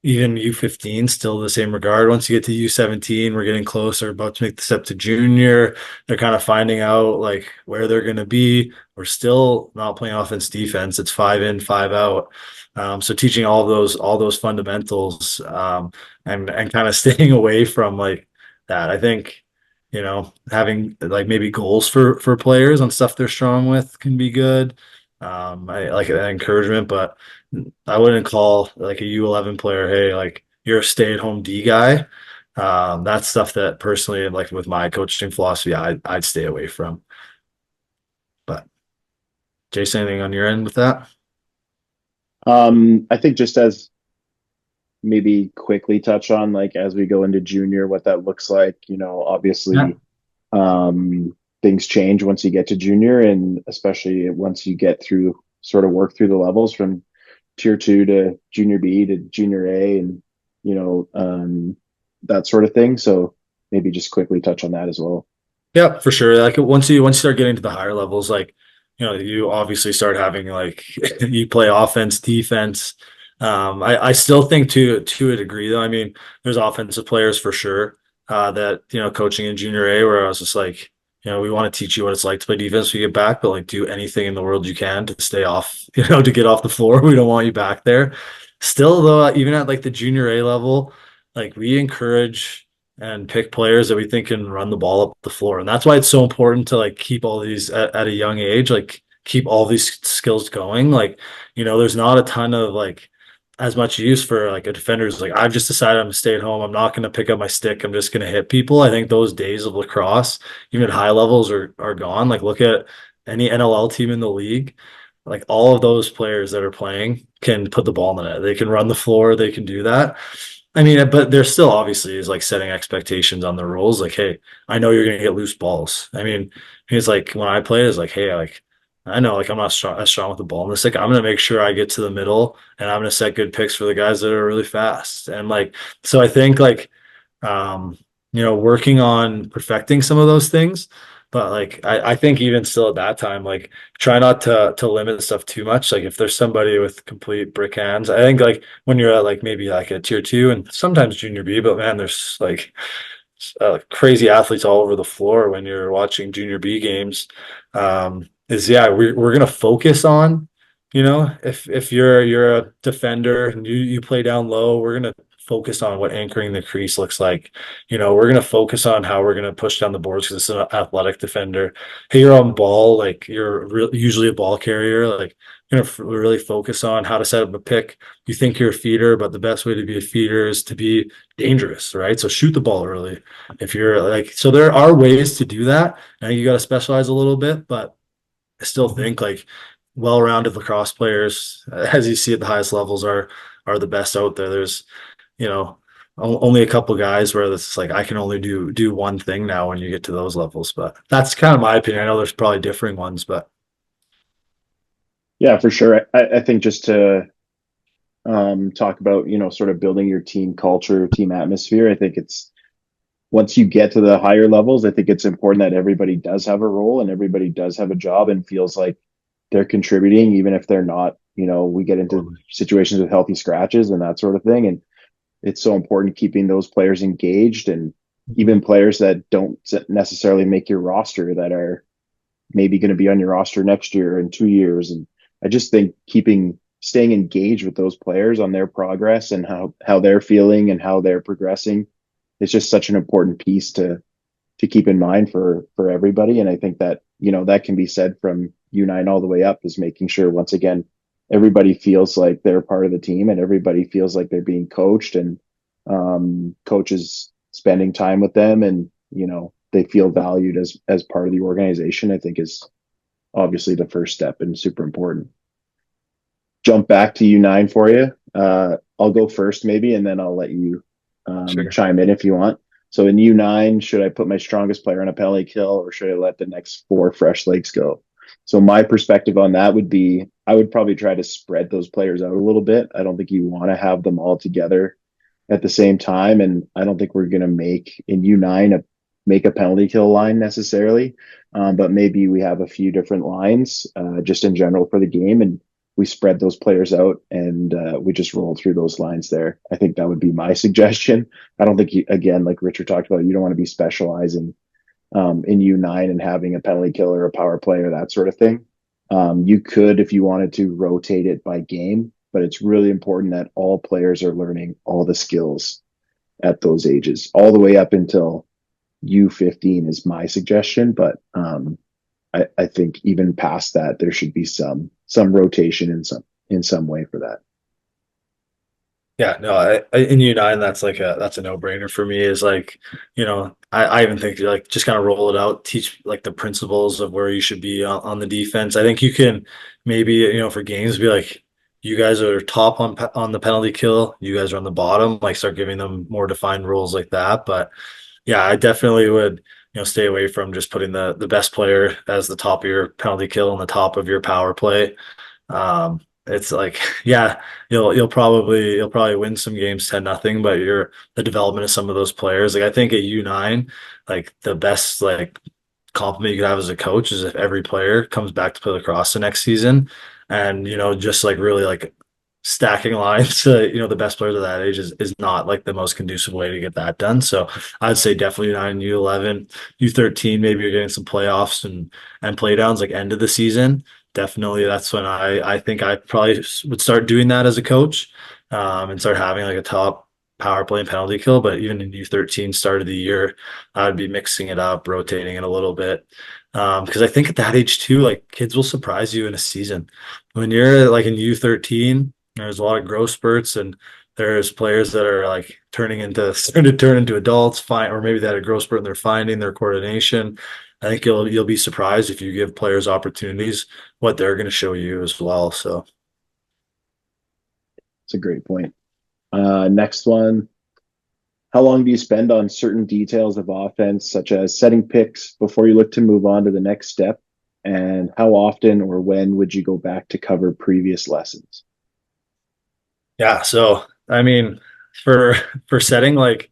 even U15 still the same regard. Once you get to U17, we're getting closer, about to make the step to junior. They're kind of finding out like where they're going to be. We're still not playing offense defense. It's 5 in, 5 out. So teaching all those fundamentals, and kind of staying away from like that. I think, having like maybe goals for players on stuff they're strong with can be good. I like that encouragement, but I wouldn't call like a U11 player, hey, like you're a stay-at-home D guy. That's stuff that personally, like with my coaching philosophy, I'd stay away from. But Jason, anything on your end with that? I think just as maybe quickly touch on like as we go into junior, what that looks like. Yeah. Obviously, things change once you get to junior, and especially once you get through sort of work through the levels from tier two to junior B to junior A, and you know um, that sort of thing. So maybe just quickly touch on that as well. Yeah, for sure. Like once you start getting to the higher levels, like you obviously start having like you play offense, defense. I still think to a degree though. I mean, there's offensive players for sure that coaching in junior A where I was just like, we want to teach you what it's like to play defense when you get back, but like do anything in the world you can to stay off, to get off the floor. We don't want you back there. Still though, even at like the junior A level, like we encourage and pick players that we think can run the ball up the floor. And that's why it's so important to like keep all these at a young age, like keep all these skills going. Like, there's not a ton of like as much use for like a defender who's like, I've just decided I'm gonna stay at home. I'm not gonna pick up my stick. I'm just gonna hit people. I think those days of lacrosse, even at high levels, are gone. Like look at any NLL team in the league. Like all of those players that are playing can put the ball in the net. They can run the floor. They can do that. I mean, but there still obviously is like setting expectations on the rules. Like, hey, I know you're gonna get loose balls. I mean, it's like when I play, it's like, hey, like I know like I'm not as strong with the ball in this. Like I'm gonna make sure I get to the middle and I'm gonna set good picks for the guys that are really fast. And like, so I think like um, working on perfecting some of those things. But like I think even still at that time, like try not to limit stuff too much. Like if there's somebody with complete brick hands, I think like when you're at like maybe like a tier two and sometimes junior B, but man, there's like crazy athletes all over the floor when you're watching junior B games. Is yeah, we're gonna focus on, if you're a defender and you play down low, we're gonna focus on what anchoring the crease looks like. We're gonna focus on how we're gonna push down the boards because it's an athletic defender. Hey, you're on ball, like you're usually a ball carrier, like really focus on how to set up a pick. You think you're a feeder, but the best way to be a feeder is to be dangerous, right? So shoot the ball early. If you're like, so there are ways to do that. I think you got to specialize a little bit, but I still think like well-rounded lacrosse players, as you see at the highest levels, are the best out there. There's, you know, only a couple guys where it's like I can only do one thing now when you get to those levels. But that's kind of my opinion. I know there's probably differing ones, but Yeah, for sure. I think just to talk about sort of building your team culture, team atmosphere. I think it's once you get to the higher levels, I think it's important that everybody does have a role and everybody does have a job and feels like they're contributing, even if they're not. We get into situations with healthy scratches and that sort of thing. And it's so important keeping those players engaged, and even players that don't necessarily make your roster that are maybe going to be on your roster next year and 2 years. And I just think staying engaged with those players on their progress and how they're feeling and how they're progressing is just such an important piece to keep in mind for everybody. And I think that that can be said from U9 all the way up, is making sure once again everybody feels like they're part of the team and everybody feels like they're being coached, and coaches spending time with them, and they feel valued as part of the organization, I think is obviously the first step and super important. Jump back to U9 for you. I'll go first maybe, and then I'll let you Sure. chime in if you want. So in U9, should I put my strongest player on a penalty kill, or should I let the next four fresh legs go? So my perspective on that would be I would probably try to spread those players out a little bit. I don't think you want to have them all together at the same time. And I don't think we're going to make in U9 make a penalty kill line necessarily. But maybe we have a few different lines just in general for the game. And we spread those players out and we just roll through those lines there. I think that would be my suggestion. I don't think, again, like Richard talked about, you don't want to be specializing in U9 and having a penalty kill or a power play or that sort of thing. You could, if you wanted to, rotate it by game, but it's really important that all players are learning all the skills at those ages, all the way up until U15 is my suggestion. But I think even past that, there should be some rotation in some way for that. Yeah, no, in U9, that's a no brainer for me. Is like, I even think like just kind of roll it out, teach like the principles of where you should be on the defense. I think you can maybe for games be like, you guys are top on the penalty kill, you guys are on the bottom. Like start giving them more defined rules like that. But yeah, I definitely would stay away from just putting the best player as the top of your penalty kill and the top of your power play. It's like, yeah, you'll probably win some games 10-0, but the development of some of those players. Like I think at U9, like the best like compliment you could have as a coach is if every player comes back to play lacrosse the next season, and just like really like stacking lines to the best players of that age is not like the most conducive way to get that done. So I'd say definitely U9, U11, U13. Maybe you're getting some playoffs and play downs like end of the season. Definitely, that's when I think I probably would start doing that as a coach, and start having like a top power play and penalty kill. But even in U13 start of the year, I would be mixing it up, rotating it a little bit. Because I think at that age too, like kids will surprise you in a season. When you're like in U13, there's a lot of growth spurts, and there's players that are like starting to turn into adults, fine, or maybe they had a growth spurt and they're finding their coordination. I think you'll be surprised if you give players opportunities what they're going to show you as well. So It's a great point. Next one. How long do you spend on certain details of offense, such as setting picks, before you look to move on to the next step? And how often or when would you go back to cover previous lessons? yeah, so I mean, for for setting like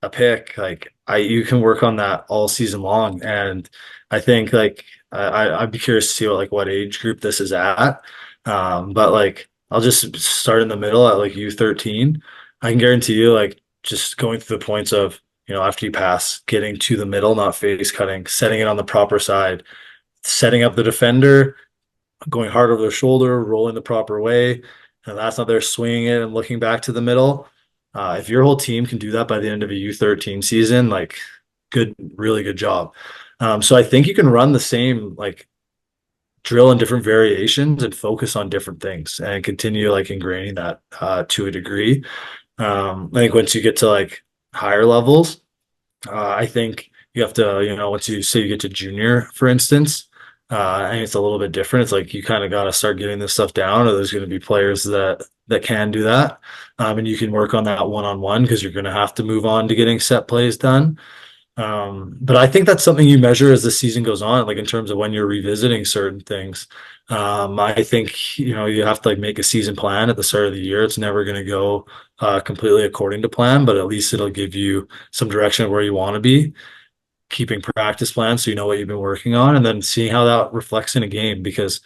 a pick, like you can work on that all season long, and I think like I'd be curious to see what age group this is at. But like I'll just start in the middle at like U13. I can guarantee you like just going through the points of after you pass, getting to the middle, not face cutting, setting it on the proper side, setting up the defender, going hard over their shoulder, rolling the proper way, and that's not there swinging it and looking back to the middle. If your whole team can do that by the end of a U13 season, like good, really good job. So I think you can run the same like drill in different variations and focus on different things and continue like ingraining that to a degree. I think once you get to like higher levels, I think you have to, once you say you get to junior, for instance, I think it's a little bit different. It's like you kind of got to start getting this stuff down, or there's going to be players that can do that, and you can work on that one-on-one because you're going to have to move on to getting set plays done. But I think that's something you measure as the season goes on, like in terms of when you're revisiting certain things. I think you have to like make a season plan at the start of the year. It's never going to go completely according to plan, but at least it'll give you some direction of where you want to be. Keeping practice plans so you know what you've been working on, and then seeing how that reflects in a game. Because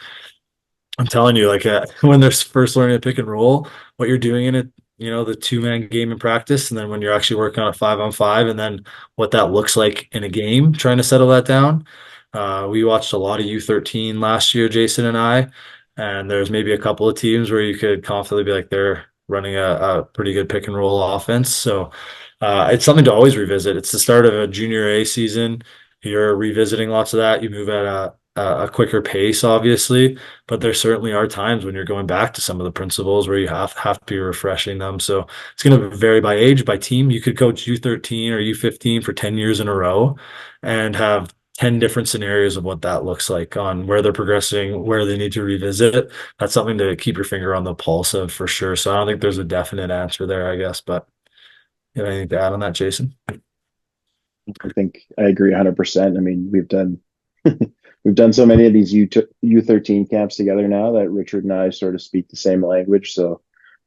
I'm telling you, like when they're first learning to pick and roll, what you're doing in it, the 2-man game in practice, and then when you're actually working on a 5-on-5, and then what that looks like in a game, trying to settle that down. We watched a lot of U13 last year, Jason and I, and there's maybe a couple of teams where you could confidently be like they're running a pretty good pick and roll offense. So it's something to always revisit. It's the start of a junior A season. You're revisiting lots of that. You move at a quicker pace, obviously, but there certainly are times when you're going back to some of the principles where you have to be refreshing them. So it's going to vary by age, by team. You could coach U13 or U15 for 10 years in a row and have 10 different scenarios of what that looks like on where they're progressing, where they need to revisit. That's something to keep your finger on the pulse of for sure. So I don't think there's a definite answer there, I guess, but you have anything to add on that, Jason? I think I agree 100%. I mean, we've done so many of these U13 camps together now that Richard and I sort of speak the same language. So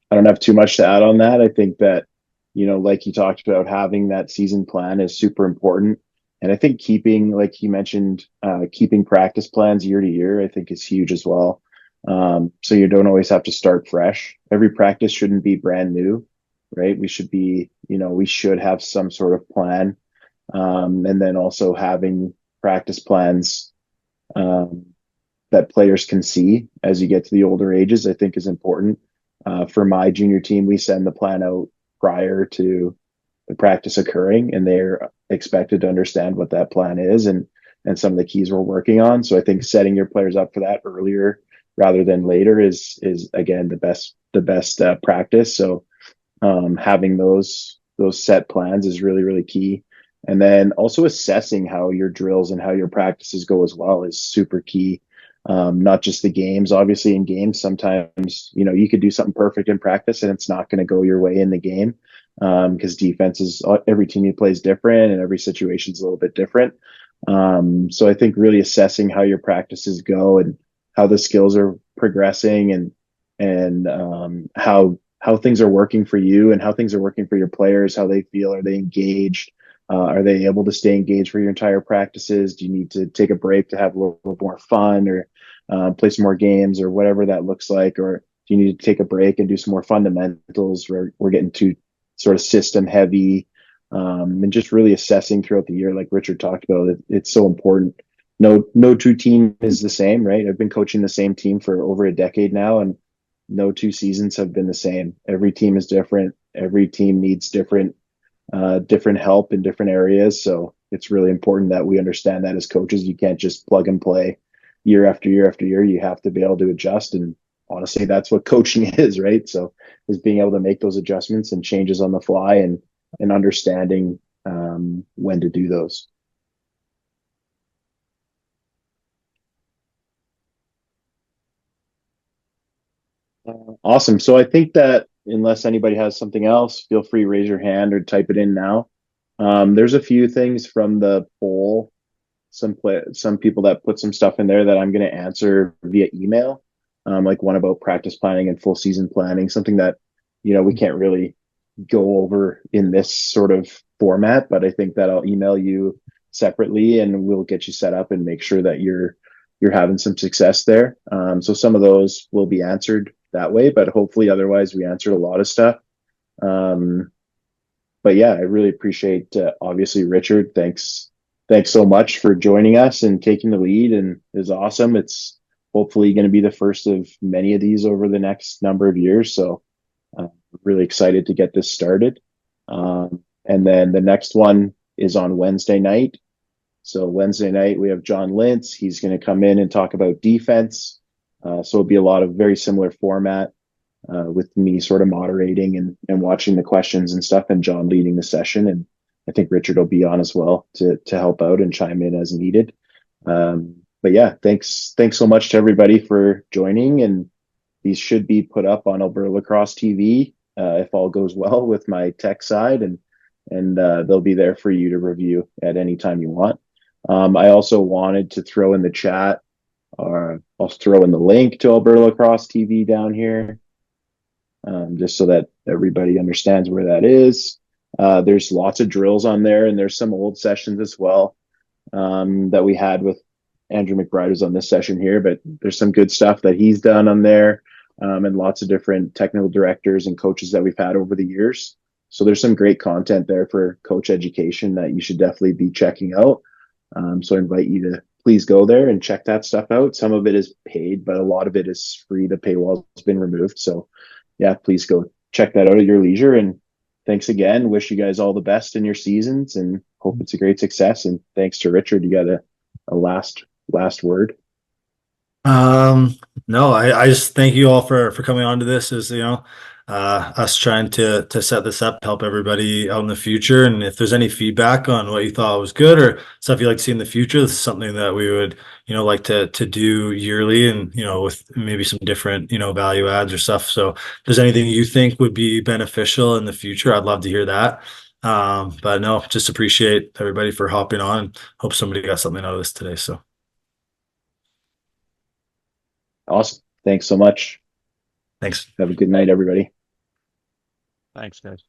I don't have too much to add on that. I think that, like you talked about, having that season plan is super important. And I think keeping, like you mentioned, keeping practice plans year to year, I think is huge as well. So you don't always have to start fresh. Every practice shouldn't be brand new, right? We should have some sort of plan. And then also having practice plans um, that players can see as you get to the older ages, I think is important. For my junior team, we send the plan out prior to the practice occurring, and they're expected to understand what that plan is and some of the keys we're working on. So I think setting your players up for that earlier rather than later is again the best practice. So having those set plans is really really key. And then also assessing how your drills and how your practices go as well is super key. Not just the games. Obviously, in games, sometimes you could do something perfect in practice and it's not going to go your way in the game because defenses, every team you play is different and every situation is a little bit different. So I think really assessing how your practices go and how the skills are progressing and how things are working for you and how things are working for your players, how they feel, are they engaged? Are they able to stay engaged for your entire practices? Do you need to take a break to have a little more fun or play some more games or whatever that looks like? Or do you need to take a break and do some more fundamentals where we're getting too sort of system heavy and just really assessing throughout the year, like Richard talked about, it's so important. No two team is the same, right? I've been coaching the same team for over a decade now, and no two seasons have been the same. Every team is different. Every team needs different help in different areas. So it's really important that we understand that as coaches. You can't just plug and play year after year after year. You have to be able to adjust. And honestly, that's what coaching is, right? So is being able to make those adjustments and changes on the fly and understanding when to do those. Awesome. So I think that unless anybody has something else, feel free to raise your hand or type it in now. There's a few things from the poll, some people that put some stuff in there that I'm going to answer via email, like one about practice planning and full season planning, something that we can't really go over in this sort of format, but I think that I'll email you separately and we'll get you set up and make sure that you're having some success there. So some of those will be answered that way, but hopefully otherwise we answered a lot of stuff. Um, but yeah, I really appreciate obviously Richard. Thanks so much for joining us and taking the lead, and it's awesome. It's hopefully going to be the first of many of these over the next number of years. So really excited to get this started. And then the next one is on Wednesday night. So Wednesday night we have John Lintz. He's going to come in and talk about defense. So it'll be a lot of very similar format with me sort of moderating and watching the questions and stuff, and John leading the session. And I think Richard will be on as well to help out and chime in as needed. But yeah, thanks so much to everybody for joining. And these should be put up on Alberta Lacrosse TV if all goes well with my tech side, and they'll be there for you to review at any time you want. I also wanted to throw in the chat, or I'll throw in the link to Alberta Lacrosse TV down here, just so that everybody understands where that is. There's lots of drills on there, and there's some old sessions as well that we had with Andrew McBride was on this session here, but there's some good stuff that he's done on there, and lots of different technical directors and coaches that we've had over the years. So there's some great content there for coach education that you should definitely be checking out. So I invite you to please go there and check that stuff out. Some of it is paid, but a lot of it is free. The paywall has been removed. So yeah, please go check that out at your leisure. And thanks again. Wish you guys all the best in your seasons and hope it's a great success. And thanks to Richard. You got a last last word? Um, no, I just thank you all for coming on to this. Is us trying to set this up, help everybody out in the future. And if there's any feedback on what you thought was good or stuff you'd like to see in the future, this is something that we would like to do yearly, and with maybe some different value adds or stuff. So if there's anything you think would be beneficial in the future, I'd love to hear that. But no, just appreciate everybody for hopping on, and hope somebody got something out of this today. So Awesome. Thanks so much. thanks. Have a good night, everybody. Thanks, guys.